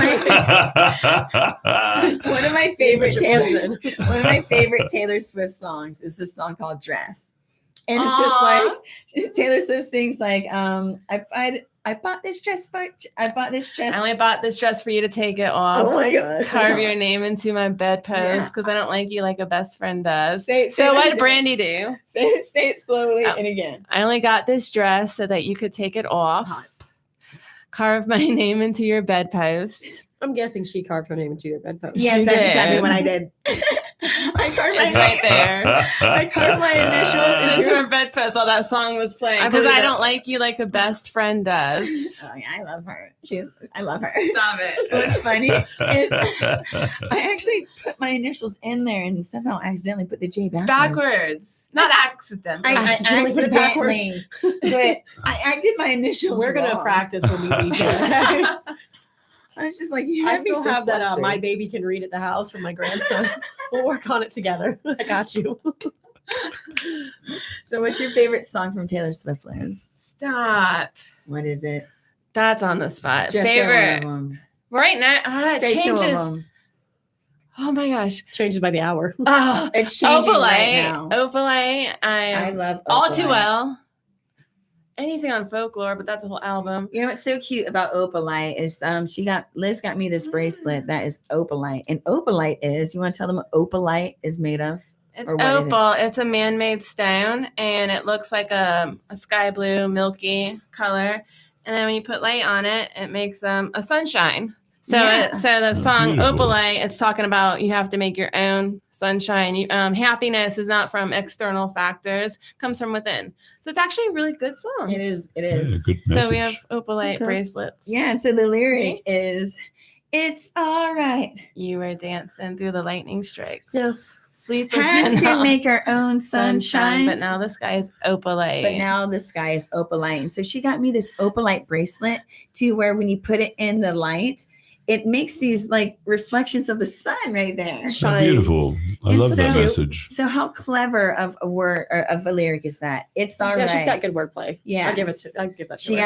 my favorite Put your ears in. one of my favorite Taylor Swift songs is this song called Dress. And it's just Aw. like Taylor Swift sings like I bought this dress. I only bought this dress for you to take it off. Oh my god. Carve your name into my bedpost Yeah. because I don't like you like a best friend does. Say So that what did again. Brandy do? Say it slowly Oh. and again. I only got this dress so that you could take it off. Hot. Carve my name into your bedpost. I'm guessing she carved her name into your bedpost. Yes, She that's did. exactly what I did. I carved It's right there. I carved my initials Into into her bedpost while that song was playing I because believe I it. don't like you like a best friend does. Oh yeah, I love her. I love her. Stop it. What's funny is I actually put my initials in there and somehow accidentally put the J backwards. Not accidentally. I accidentally put it accidentally, but I did my initials. We're gonna wrong. practice when we meet. I was just like, I still have that My Baby Can Read at the house from my grandson. We'll work on it together. I got you. So, what's your favorite song from Taylor Swift, Liz? Stop. What is it? That's on the spot. Just say one of Favorite. them. Right now, it Say two of changes. them. Oh my gosh. Changes by the hour. Oh, It's changing Opalite. right now. Opalite. I love All Too Opalite. Well. Anything on Folklore, but that's a whole album. You know what's so cute about Opalite is Liz got me this bracelet that is Opalite. And Opalite is, you want to tell them what Opalite is made of? It's Or what it is. opal. It's a man-made stone, and it looks like a sky blue, milky color. And then when you put light on it, it makes a sunshine. So, Yeah. so the song Beautiful. Opalite, it's talking about you have to make your own sunshine. Happiness is not from external factors; comes from within. So it's actually a really good song. It is. It Yeah, is. good message. So we have Opalite Okay. bracelets. Yeah. And so the lyric is, "It's all right. You were dancing through the lightning strikes. Yeah. Sleep Had was to make our own sunshine, sunshine." but now the sky is opalite. But now the sky is opalite. And so she got me this opalite bracelet to where when you put it in the light, it makes these like reflections of the sun right there. So Shines. beautiful. I It's love that so- message. So how clever of a word or of a lyric is that? It's all Yeah, right. she's got good wordplay. Yeah. I'll give that to She her.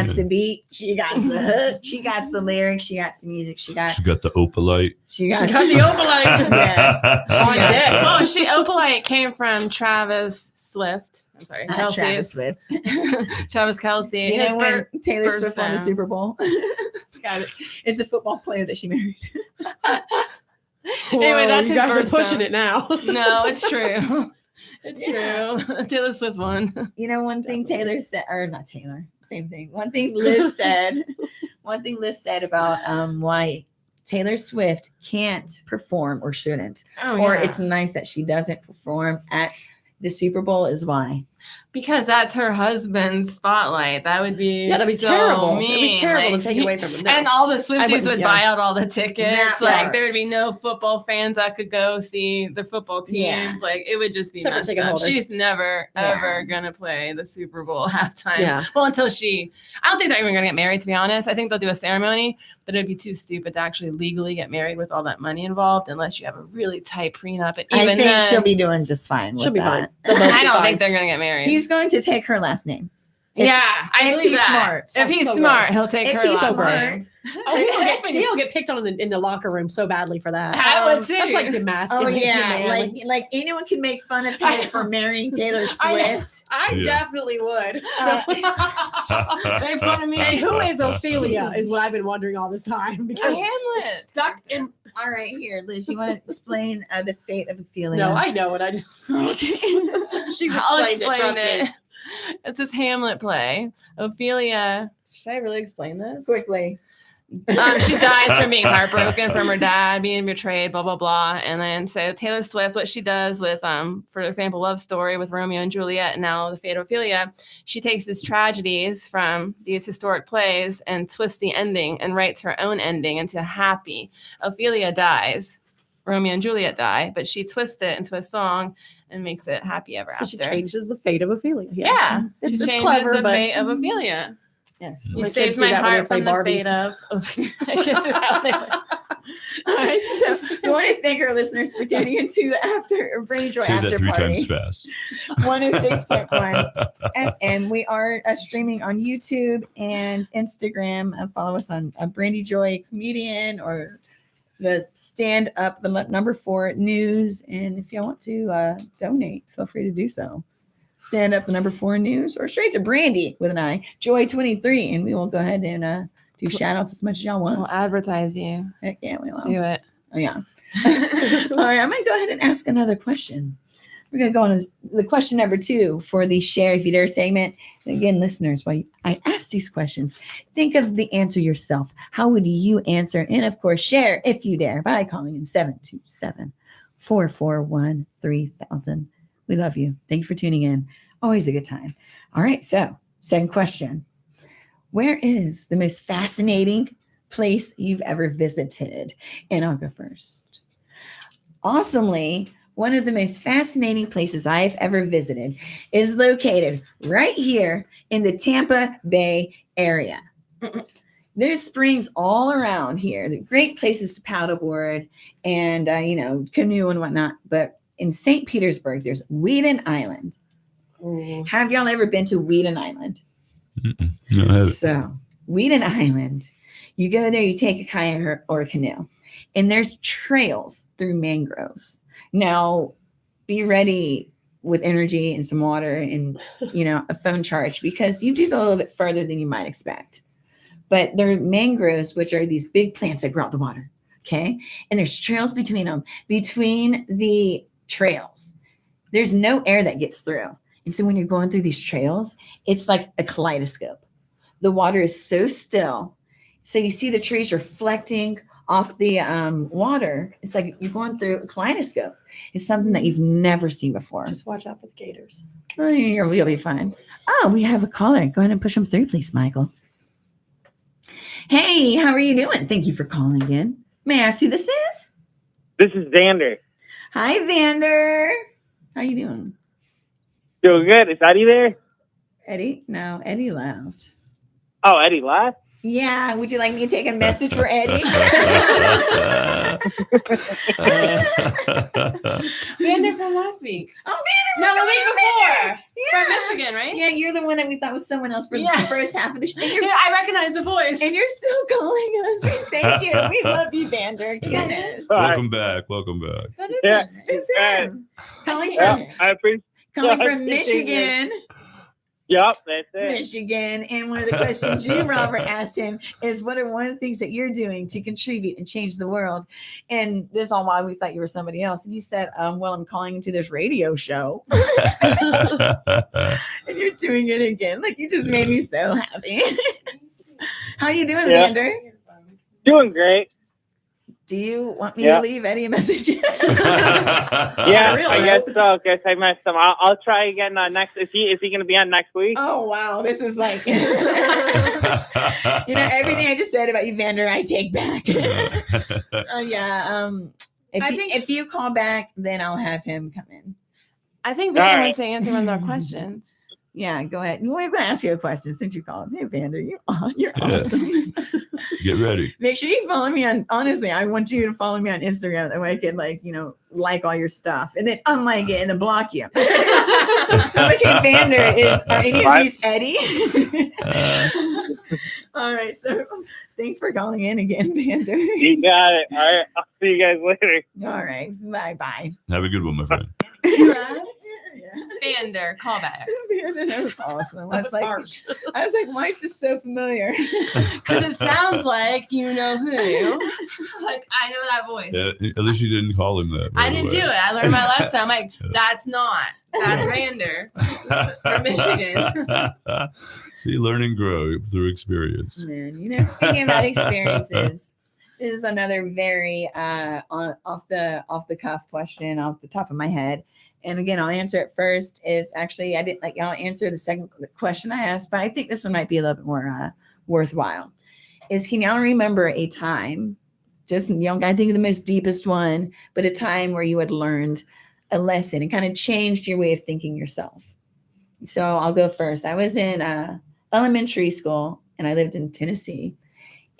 got the beat, she got the hook, she got the lyric, she got the music, she got The opalite. she got She got the opalite. Yeah. On Yeah. deck. Oh, opalite came from Travis Swift. I'm sorry, Kelce. Travis Swift. Travis Kelsey. You His know when Taylor first Swift won the down. Super Bowl? Got it. It's a football player that she married. Anyway, that's you his guys are first pushing down. it now. No, it's true. It's Yeah. true. Taylor Swift won. You know, one thing Taylor said, or not Taylor, same thing. One thing Liz said, about why Taylor Swift can't perform or shouldn't, Oh, or yeah. it's nice that she doesn't perform at the Super Bowl is why. Because that's her husband's spotlight. That would be Yeah, that'd be so terrible. Mean. It'd be terrible Like, to take it away from him. No. And all the I Swifties wouldn't, would yeah. buy out all the tickets. That Like part. there would be no football fans that could go see the football teams. Yeah. Like it would just be Except for messed ticket up. holders. She's never Yeah. ever gonna play the Super Bowl halftime. Yeah. Well, until I don't think they're even gonna get married. To be honest, I think they'll do a ceremony, but it'd be too stupid to actually legally get married with all that money involved, unless you have a really tight prenup. And I even think then, she'll be doing just fine. She'll with be that. fine. They'll both I be don't fine. think they're gonna get married. He's going to take her last name. If- yeah, I if believe he's that. smart. If he's So smart, gross. he'll take If her he's last smart. name. Oh, he'll get picked on in the locker room so badly for that. I would too. That's like Oh demasculating. yeah, man. like anyone can make fun of I him know. for marrying Taylor I- Swift. I Yeah. definitely would. Make fun of me. And who is Ophelia is what I've been wondering all this time because Hamlet. stuck in. All right, here, Liz, you want to explain the fate of Ophelia? No, I know it. I just she's I'll explained it. explain Trust it. me. It's this Hamlet play. Ophelia. Should I really explain this? quickly. She dies from being heartbroken from her dad being betrayed, blah blah blah. And then so Taylor Swift, what she does with for example, Love Story with Romeo and Juliet, and now The Fate of Ophelia, she takes these tragedies from these historic plays and twists the ending and writes her own ending into happy. Ophelia dies, Romeo and Juliet die, but she twists it into a song and makes it happy ever So after. she changes the fate of Ophelia. Yeah, It's she changes clever, the but fate of Ophelia. Yes. You My saved kids do my that when they heart play from the fate Barbies. of Ophelia. I guess that's how they play. All right, so we want to thank our listeners for tuning into the After Brain Joy Say that After 3 Party. times fast. 106.1 FM. We are streaming on YouTube and Instagram. Follow us on Brandy Joy Comedian or the Stand Up, the number 4 News. And if you want to donate, feel free to do so. Stand Up, the number 4 News, or straight to Brandy with an I, Joy 23, and we will go ahead and do shout outs as much as y'all want. We'll advertise you. Heck yeah, we will. Do it. Oh, yeah. All right, I'm going to go ahead and ask another question. We're going to go on the question number 2 for the Share If You Dare segment. And again, listeners, while I ask these questions, think of the answer yourself. How would you answer? And of course, share if you dare by calling in 727-441-3000. We love you. Thank you for tuning in. Always a good time. All right, so second question. Where is the most fascinating place you've ever visited? And I'll go first. Awesomely, one of the most fascinating places I've ever visited is located right here in the Tampa Bay area. There's springs all around here. They're great places to paddleboard and, canoe and whatnot. But in St. Petersburg, there's Wheaton Island. Have y'all ever been to Wheaton Island? No, I haven't. So, Wheaton Island, you go there, you take a kayak or a canoe, and there's trails through mangroves. Now, be ready with energy and some water and, a phone charge because you do go a little bit further than you might expect. But there are mangroves, which are these big plants that grow out the water. Okay. And there's trails between them. Between the trails, there's no air that gets through. And so when you're going through these trails, it's like a kaleidoscope. The water is so still So you see the trees reflecting off the water. It's like you're going through a kaleidoscope. It's something that you've never seen before. Just watch out for the gators. Oh, you'll be fine. Oh, we have a caller. Go ahead and push him through, please, Michael. Hey, how are you doing? Thank you for calling in. May I ask who this is? This is Xander. Hi, Vander. How you doing? Doing good. Is Eddie there? Eddie? No, Eddie left. Oh, Eddie left? Yeah. Would you like me to take a message for Eddie? Vander from last week. Oh, No, Vander. the week before. Yeah. From Michigan, right? Yeah, you're the one that we thought was someone else for Yeah. the first half of the show. And, Yeah, I recognize the voice. and you're still calling us. We thank you. We love you, Vander. Goodness. Welcome back. Welcome back. That is Yeah. it. It's him. Calling Yeah, from, I appreciate calling I from appreciate Michigan. Yep, that's it. Michigan. And one of the questions you, Robert, asked him is, what are one of the things that you're doing to contribute and change the world? And this is all why we thought you were somebody else. And he said, well, I'm calling into this radio show. And you're doing it again. Like, you just made me so happy. How you doing, Yeah. Vander? Doing great. Do you want me Yeah. to leave Eddie a message? Yeah, real, I right? guess so. Guess I messed him. I'll try again next. Is he going to be on next week? Oh, wow. This is like, you know, everything I just said about you, Vander, I take back. Yeah. If you call back, then I'll have him come in. I think All Vander right. wants to answer one of our questions. Yeah, go ahead. We're going to ask you a question since you called. Hey, Vander, you're Yeah. awesome. Get ready. Make sure you follow me on, honestly, I want you to follow me on Instagram. That way I can, like, like all your stuff and then unlike it and then block you. Okay, Vander, are any of these Eddie? All right, so thanks for calling in again, Vander. You got it. All right, I'll see you guys later. All right, bye-bye. Have a good one, my friend. Vander, call back. Vander, that was awesome. I That was was like, harsh. why is this so familiar? Because it sounds like you know who. Like, I know that voice. At least you didn't call him that. I didn't do it. I learned my lesson. I'm like, that's not. That's Vander from Michigan. See, learn and grow through experience. Man, speaking about experiences, this is another very off the cuff question off the top of my head. And again, I'll answer it first. Is actually I didn't like y'all answer the second question I asked, but I think this one might be a little bit more worthwhile. Is can y'all remember a time? Just you don't gotta think of the most deepest one, but a time where you had learned a lesson and kind of changed your way of thinking yourself. So I'll go first. I was in elementary school and I lived in Tennessee.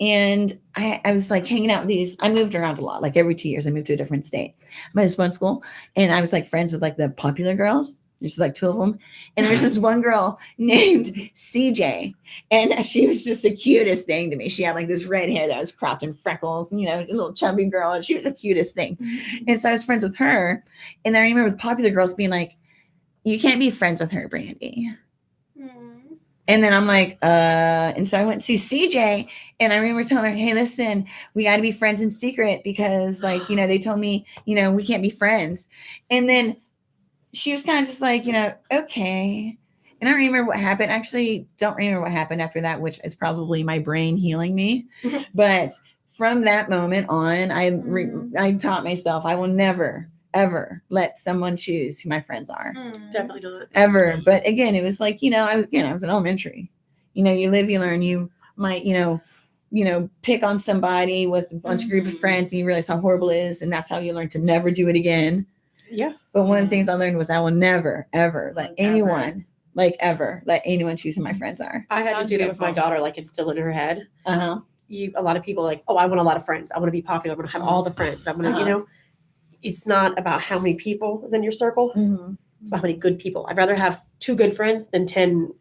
And I was like hanging out with these, I moved around a lot, like every 2 years I moved to a different state. I'm at this one school and I was like friends with like the popular girls. There's like two of them. And there's this one girl named CJ. And she was just the cutest thing to me. She had like this red hair that was cropped and freckles, and, a little chubby girl. And she was the cutest thing. And so I was friends with her. And I remember the popular girls being like, you can't be friends with her, Brandy. And then I'm like, and so I went to CJ and I remember telling her, hey, listen, we got to be friends in secret because like, they told me, we can't be friends. And then she was kind of just like, okay. And I don't remember what happened. Actually, don't remember what happened after that, which is probably my brain healing me. But from that moment on, I taught myself I will never, ever let someone choose who my friends are. Definitely not. Ever. But again, it was like, I was in elementary. You live, you learn. You might, pick on somebody with a bunch of group of friends and you realize how horrible it is. And that's how you learn to never do it again. Yeah. But one of the things I learned was I will never, ever let anyone choose who my friends are. I had to do that with my daughter, like instill in her head. Uh-huh. A lot of people are like, oh, I want a lot of friends. I want to be popular. I want to have all the friends. I'm going to, it's not about how many people is in your circle. Mm-hmm. It's about how many good people. I'd rather have 2 good friends than 10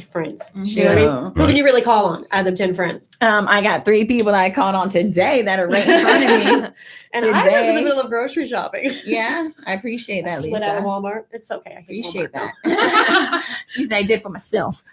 friends. Mm-hmm. You know what I mean? Who can you really call on out of them 10 friends? I got 3 people that I called on today that are right in front of me. And I was in the middle of grocery shopping. Yeah, I appreciate that, Split Lisa. out of Walmart. It's okay. I appreciate Walmart. that. She said I did for myself.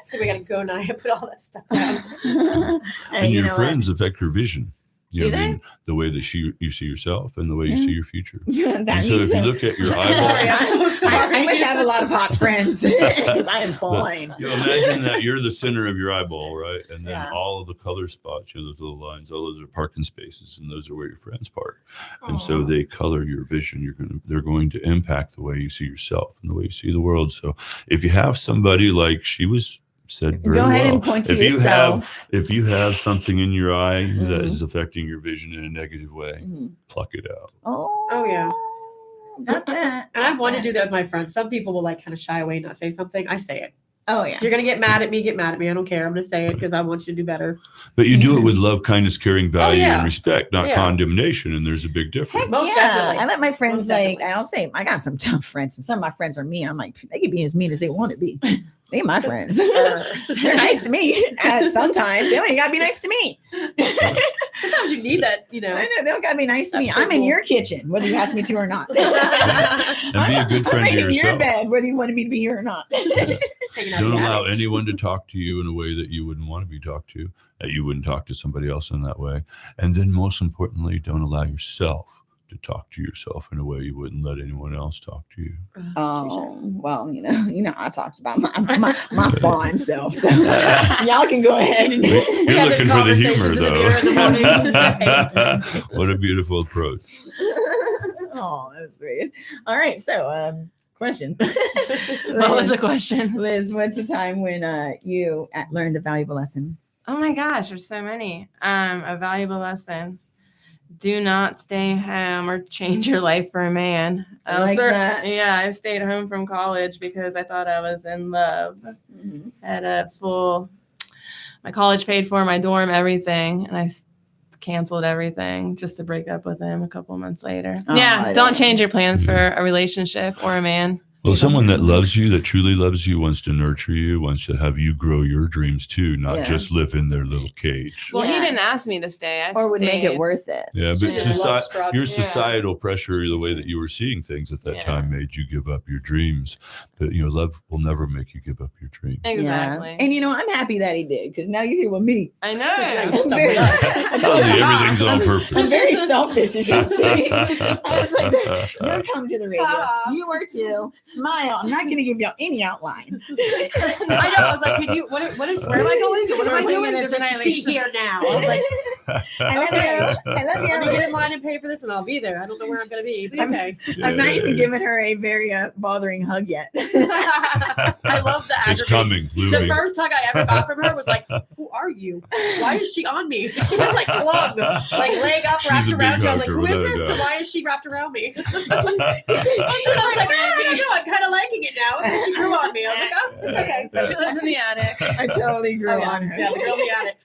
So we got to go now and put all that stuff down. And your friends affect your vision. You Do know what I they? mean? The way that you see yourself and the way you see your future. Yeah, And so if you look at your eyeball, I'm so sorry. I must have a lot of hot friends because I am fine. you imagine that you're the center of your eyeball, right? And then Yeah. all of the color spots, those little lines, all those are parking spaces, and those are where your friends park. And so they color your vision. They're going to impact the way you see yourself and the way you see the world. So if you have somebody like she was said very Go ahead well, and point to if you yourself. if you have something in your eye that Mhm. is affecting your vision in a negative way, Mhm. pluck it out. Oh, yeah. Got that. And I want to do that with my friends. Some people will like kind of shy away and not say something. I say it. Oh yeah. If you're gonna get mad at me, get mad at me. I don't care. I'm gonna say it because I want you to do better. But you do it with love, kindness, caring, value, yeah. and respect, not Yeah. condemnation. And there's a big difference. Heck Most yeah. definitely. I let my friends Most like, definitely. I'll say, I got some tough friends, and some of my friends are mean. I'm like, they can be as mean as they want to be. They my friends. They're nice to me. Sometimes they don't even gotta be nice to me. Sometimes you need that, you know. I know they don't gotta be nice to me. I'm in People. your kitchen, whether you ask me to or not. And be a good I'm friend to in your yourself. bed, whether you wanted me to be here or not. Hanging out Don't in the allow attic. anyone to talk to you in a way that you wouldn't want to be talked to, that you wouldn't talk to somebody else in that way. And then most importantly, don't allow yourself to talk to yourself in a way you wouldn't let anyone else talk to you. Oh, well, you know, I talked about my fine self. So y'all can go ahead and You're have looking the for the humor, conversations in the mirror in the morning. though. What a beautiful approach. Oh, that's sweet. All right, so question. What was the question? Liz, what's the time when you learned a valuable lesson? Oh my gosh, there's so many. A valuable lesson. Do not stay home or change your life for a man. I like that. Yeah, I stayed home from college because I thought I was in love. Mm-hmm. Had my college paid for, my dorm, everything, and I canceled everything just to break up with him a couple months later. Oh, Yeah, don't change your plans for a relationship or a man. Well, someone that loves you, that truly loves you, wants to nurture you, wants to have you grow your dreams too, not Yeah. just live in their little cage. Well, Yeah. he didn't ask me to stay. I Or would make it stayed. worth it. Yeah, but just love struck. your Yeah. societal pressure, the way that you were seeing things at that Yeah. time, made you give up your dreams. But love will never make you give up your dreams. Exactly. Yeah. And I'm happy that he did because now you're here with me. I know. You're stuck with us. I told you, Everything's on I'm purpose. very selfish, as you see. I was like, you're coming to the radio. You are too. Smile. I'm not going to give y'all any outline. I know. I was like, can you? Where am I going? What am I doing? There's like, just be here now. I was like, I love you. I love let me you. get in line and pay for this, and I'll be there. I don't know where I'm gonna be, but I'm- okay. I'm not even giving her a very bothering hug yet. I love the It's aggravating. coming, The looming. first hug I ever got from her was like, "Who are you? Why is she on me?" She just like clung, like leg up, She's wrapped a big around you. I was like, hugger, "Who is without a this? doubt. And why is she wrapped around me?" And I was like, "I don't know. I'm kind of liking it now." So she grew on me. I was like, "Oh, it's okay." She lives in the attic. I totally grew Oh, yeah. on her. Yeah, the girl in the attic.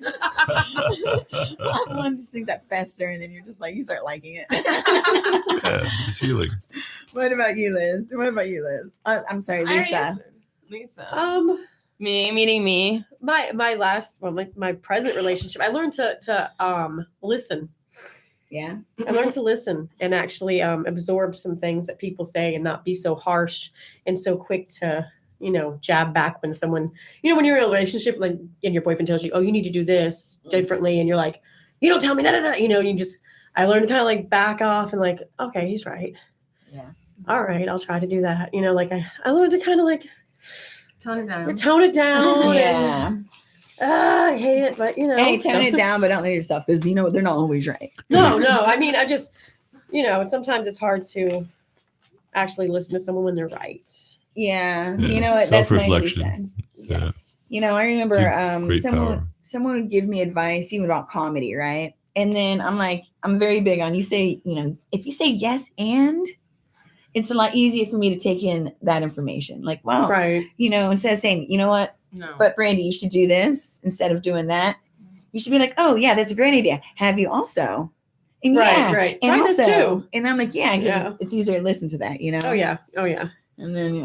One of these things that fester, and then you're just like, you start liking it. Yeah, it's healing. What about you, Liz? I'm sorry, I already Lisa. answered. Lisa. Me meeting me. My last, well, my present relationship, I learned to listen. Yeah. I learned to listen and actually absorb some things that people say and not be so harsh and so quick to, jab back when someone, when you're in a relationship like, and your boyfriend tells you, oh, you need to do this differently. And you're like, you don't tell me that, I learned to kind of like back off and like, okay, he's right. Yeah. All right, I'll try to do that. I learned to kind of like Tone it down. tone it down. Yeah. And, I hate it, but Hey, tone it down, but don't let yourself because they're not always right. No. I mean, I just, sometimes it's hard to actually listen to someone when they're right. Yeah. Yeah. You know what? That's nicely Self-reflection. said. Yeah. Yes. I remember great power. someone would give me advice even about comedy, right? And then I'm very big on you say, if you say yes and it's a lot easier for me to take in that information. Like, wow, Right. Instead of saying, you know what, No. but Brandy, you should do this instead of doing that. You should be like, oh yeah, that's a great idea. Have you also? And Right, yeah, right. And Try this also, too. and I'm like, Yeah. it's easier to listen to that, Oh yeah. And then,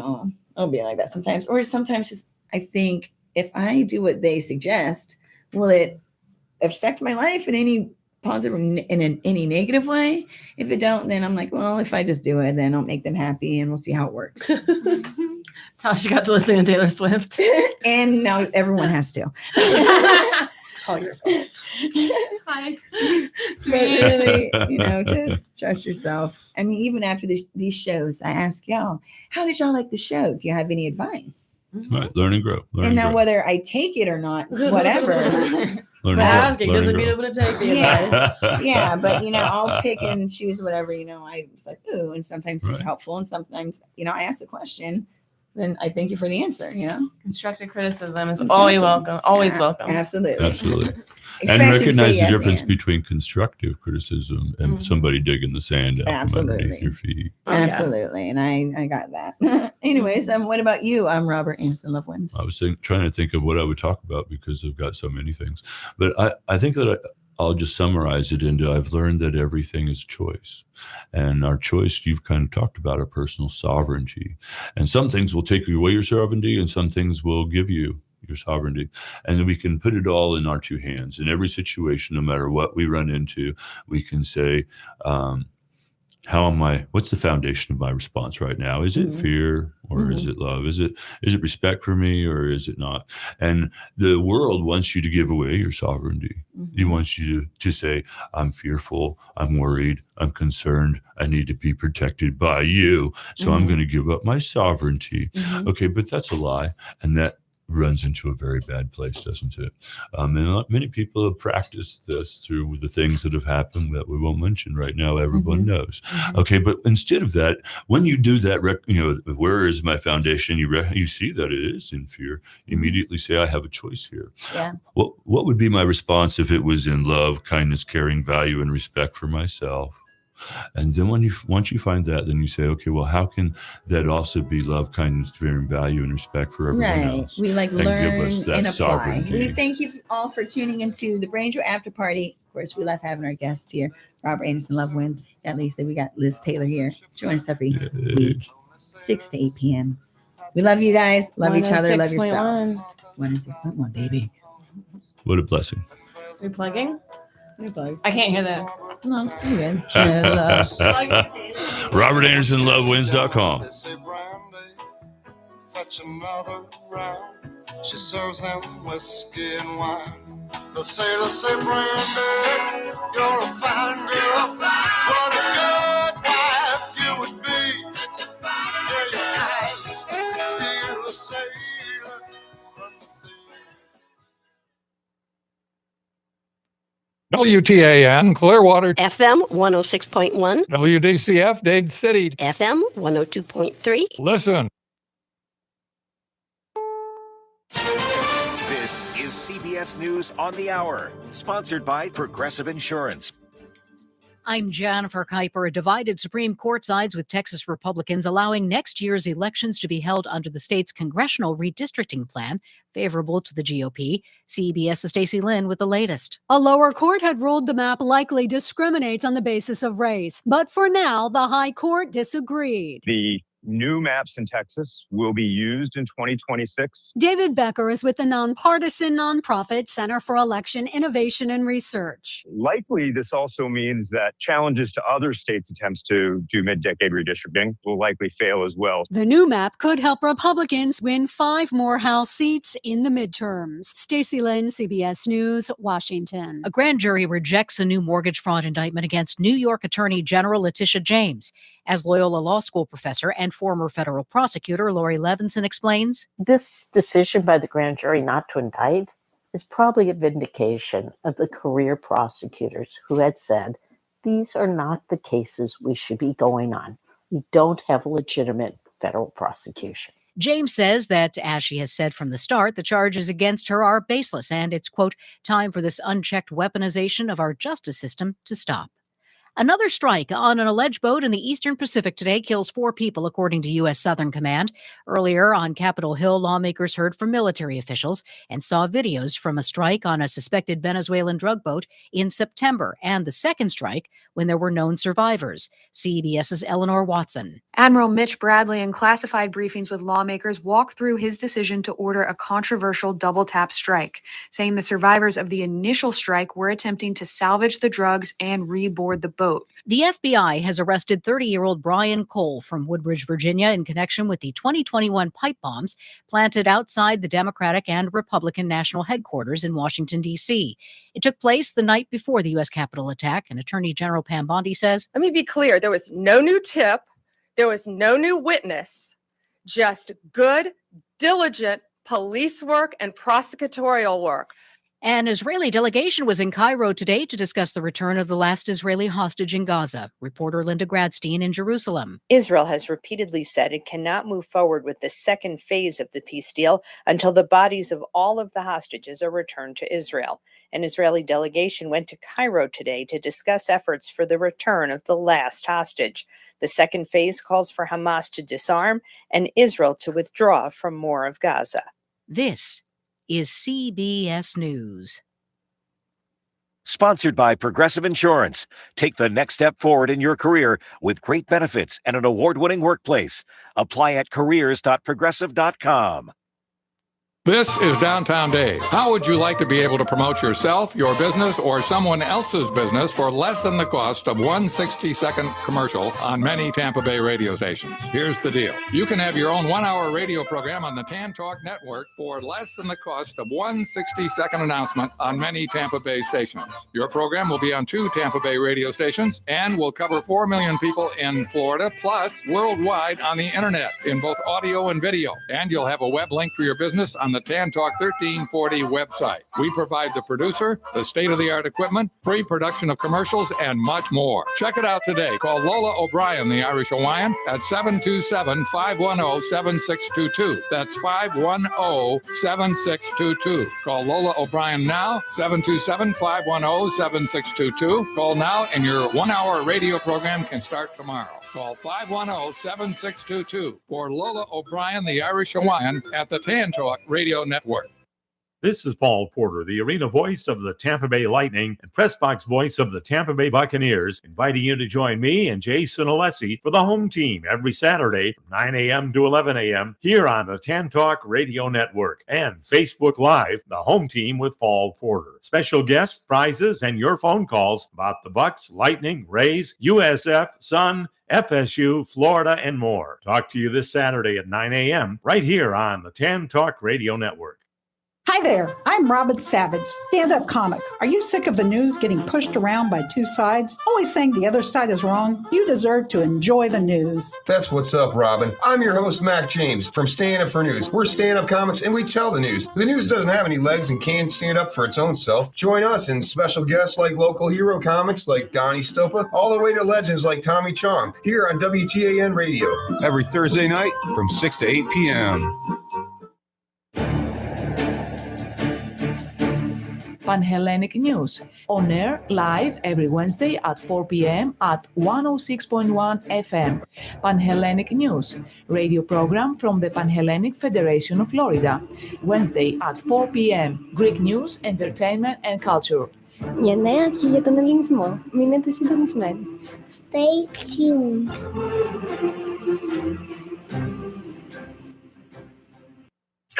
I'll be like that sometimes. Or sometimes just, I think if I do what they suggest, will it affect my life in any positive or in any negative way? If it don't, then I'm like, well, if I just do it, then I'll make them happy and we'll see how it works. That's how she got to listen to Taylor Swift. And now everyone has to. It's all your fault. Hi. But really, just trust yourself. I mean, even after these shows, I ask y'all, how did y'all like the show? Do you have any advice? Right, learn and grow. And now whether I take it or not, whatever. Learn and Asking grow. doesn't Learn mean and I'm going to take the Yeah. advice. Yeah, but I'll pick and choose whatever, I was like, ooh, and sometimes it's Right. helpful. And sometimes, I ask a question, then I thank you for the answer, Constructive criticism is Exactly. always welcome. Always Yeah, welcome. Absolutely. Absolutely. And Especially if you recognize say the yes difference and. between constructive criticism and somebody digging the sand out from underneath Absolutely. your feet. Oh, yeah. Absolutely. And I got that. Anyways, what about you? I'm Robert Anderson Lovewins. I was trying to think of what I would talk about because I've got so many things. But I think that I'll just summarize it into I've learned that everything is choice. And our choice, you've kind of talked about our personal sovereignty. And some things will take away your sovereignty and some things will give you your sovereignty. And then we can put it all in our two hands. In every situation, no matter what we run into, we can say, what's the foundation of my response right now? Is it fear or is it love? Is it respect for me or is it not? And the world wants you to give away your sovereignty. It wants you to say, I'm fearful, I'm worried, I'm concerned, I need to be protected by you. So I'm going to give up my sovereignty. Okay, but that's a lie. And that runs into a very bad place, doesn't it? And many people have practiced this through the things that have happened that we won't mention right now. Everyone knows. Okay, but instead of that, when you do that, where is my foundation? You see that it is in fear. Immediately say, I have a choice here. Yeah. What would be my response if it was in love, kindness, caring, value, and respect for myself? And then once you find that, then you say, okay, well, how can that also be love, kindness, caring, value, and respect for everyone else? We and learn give us that and apply. sovereignty. We thank you all for tuning into the Brain Joy After Party. Of course, we love having our guest here, Robert Anderson Lovewins. At least we got Liz Taylor here. Join us every week, 6 to 8 p.m. We love you guys. Love each other. Love yourself. 106.1, baby. What a blessing. Are you plugging? I can't hear that. No, I'm good. RobertAndersonLovewins.com. They say, Brandy, fetch another round. She serves them whiskey and wine. They say, Brandy, you're a fine girl. What a good wife you would be. Yeah, your eyes could steal a sailor from the sea. WTAN, Clearwater, FM 106.1, WDCF, Dade City. FM 102.3. Listen. This is CBS News on the Hour, sponsored by Progressive Insurance. I'm Jennifer Kuiper. A divided Supreme Court sides with Texas Republicans, allowing next year's elections to be held under the state's congressional redistricting plan, favorable to the GOP. CBS's Stacey Lynn with the latest. A lower court had ruled the map likely discriminates on the basis of race. But for now, the high court disagreed. The new maps in Texas will be used in 2026. David Becker is with the nonpartisan nonprofit Center for Election Innovation and Research. Likely, this also means that challenges to other states' attempts to do mid-decade redistricting will likely fail as well. The new map could help Republicans win 5 more House seats in the midterms. Stacey Lynn, CBS News, Washington. A grand jury rejects a new mortgage fraud indictment against New York Attorney General Letitia James. As Loyola Law School professor and former federal prosecutor Lori Levinson explains, this decision by the grand jury not to indict is probably a vindication of the career prosecutors who had said, these are not the cases we should be going on. We don't have a legitimate federal prosecution. James says that, as she has said from the start, the charges against her are baseless and it's, quote, time for this unchecked weaponization of our justice system to stop. Another strike on an alleged boat in the Eastern Pacific today kills 4 people, according to U.S. Southern Command. Earlier on Capitol Hill, lawmakers heard from military officials and saw videos from a strike on a suspected Venezuelan drug boat in September, and the second strike when there were known survivors. CBS's Eleanor Watson. Admiral Mitch Bradley, in classified briefings with lawmakers, walked through his decision to order a controversial double-tap strike, saying the survivors of the initial strike were attempting to salvage the drugs and reboard the boat. vote. The FBI has arrested 30-year-old Brian Cole from Woodbridge, Virginia, in connection with the 2021 pipe bombs planted outside the Democratic and Republican national headquarters in Washington, D.C. It took place the night before the U.S. Capitol attack, and Attorney General Pam Bondi says, Let me be clear. There was no new tip. There was no new witness. Just good, diligent police work and prosecutorial work. An Israeli delegation was in Cairo today to discuss the return of the last Israeli hostage in Gaza. Reporter Linda Gradstein in Jerusalem. Israel has repeatedly said it cannot move forward with the second phase of the peace deal until the bodies of all of the hostages are returned to Israel. An Israeli delegation went to Cairo today to discuss efforts for the return of the last hostage. The second phase calls for Hamas to disarm and Israel to withdraw from more of Gaza. This is CBS News. Sponsored by Progressive Insurance. Take the next step forward in your career with great benefits and an award-winning workplace. Apply at careers.progressive.com. This is Downtown Dave. How would you like to be able to promote yourself, your business, or someone else's business for less than the cost of one 60-second commercial on many Tampa Bay radio stations? Here's the deal. You can have your own 1-hour radio program on the Tan Talk Network for less than the cost of one 60-second announcement on many Tampa Bay stations. Your program will be on 2 Tampa Bay radio stations and will cover 4 million people in Florida, plus worldwide on the internet in both audio and video. And you'll have a web link for your business on the Tan Talk 1340 website. We provide the producer, the state-of-the-art equipment, free production of commercials, and much more. Check it out today. Call Lola O'Brien, the Irish Hawaiian, at 727-510-7622. That's 510-7622. Call Lola O'Brien now, 727-510-7622. Call now and your 1-hour radio program can start tomorrow. Call 510-7622 for Lola O'Brien, the Irish Hawaiian, at the Tan Talk Radio Network. This is Paul Porter, the arena voice of the Tampa Bay Lightning and press box voice of the Tampa Bay Buccaneers, inviting you to join me and Jason Alessi for the home team every Saturday from 9 a.m. to 11 a.m. here on the Tan Talk Radio Network and Facebook Live, the home team with Paul Porter. Special guests, prizes, and your phone calls about the Bucs, Lightning, Rays, USF, Sun, FSU, Florida, and more. Talk to you this Saturday at 9 a.m. right here on the Tan Talk Radio Network. Hi there, I'm Robin Savage, stand-up comic. Are you sick of the news getting pushed around by two sides, always saying the other side is wrong? You deserve to enjoy the news. That's what's up, Robin. I'm your host, Mac James, from Stand Up for News. We're stand-up comics, and we tell the news. The news doesn't have any legs and can't stand up for its own self. Join us and special guests like local hero comics like Donnie Stopa, all the way to legends like Tommy Chong, here on WTAN Radio. Every Thursday night from 6 to 8 p.m. Panhellenic News, on air live every Wednesday at 4 p.m. at 106.1 FM. Panhellenic News, radio program from the Panhellenic Federation of Florida. Wednesday at 4 p.m. Greek news, entertainment and culture. Για νέα και για τον ελληνισμό. Μείνετε συντονισμένοι. Stay tuned.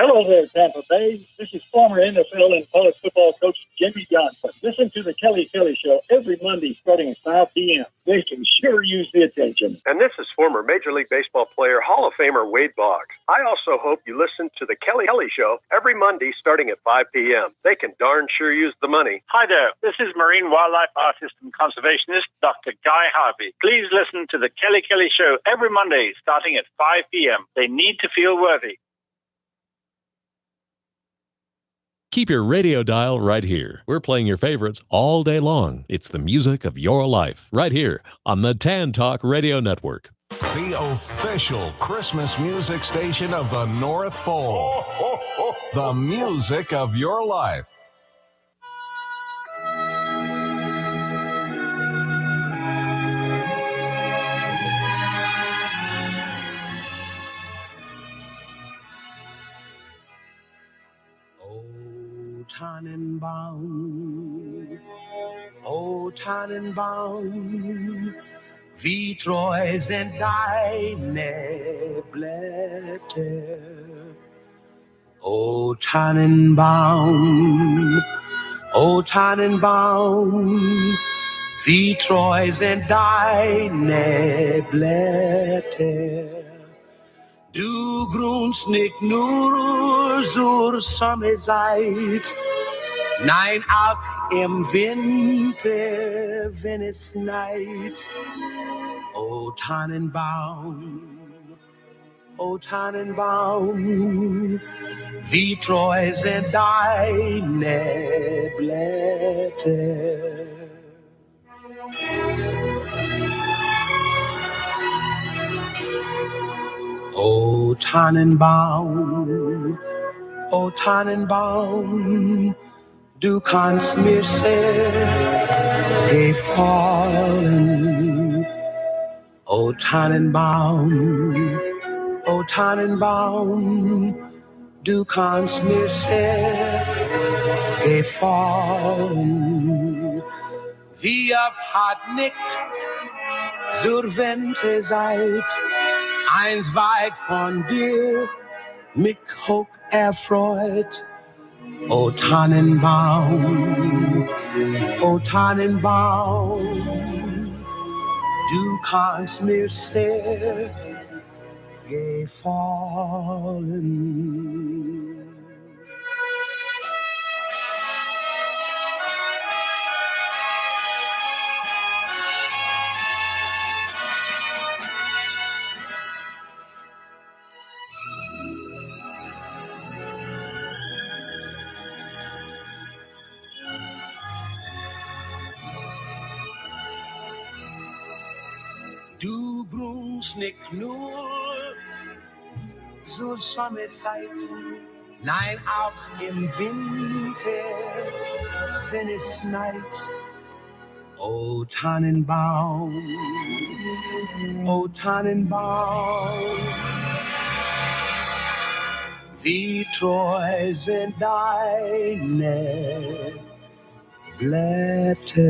Hello there, Tampa Bay. This is former NFL and college football coach Jimmy Johnson. Listen to the Kelly Kelly Show every Monday starting at 5 p.m. They can sure use the attention. And this is former Major League Baseball player, Hall of Famer Wade Boggs. I also hope you listen to the Kelly Kelly Show every Monday starting at 5 p.m. They can darn sure use the money. Hi there. This is marine wildlife artist and conservationist Dr. Guy Harvey. Please listen to the Kelly Kelly Show every Monday starting at 5 p.m. They need to feel worthy. Keep your radio dial right here. We're playing your favorites all day long. It's the music of your life, right here on the Tan Talk Radio Network. The official Christmas music station of the North Pole. The music of your life. Tannenbaum, O Tannenbaum, wie treu sind deine Blätter. O Tannenbaum, Vi treu sind deine Blätter. Du grunst nicht nur zur Sommerzeit, nein, auch im Winter, wenn es schneit. O Tannenbaum, wie treu sind deine Blätter. O Tannenbaum, du kannst mir sehr gefallen. O Tannenbaum, du kannst mir sehr gefallen. Wie oft hat nicht zur Winterzeit eins weit von dir mich hoch erfreut. O Tannenbaum, du kannst mir sehr gefallen. Du grunst nicht nur zur Sommerzeit, nein, auch im Winter, wenn es schneit. O Tannenbaum, wie treu sind deine Blätter.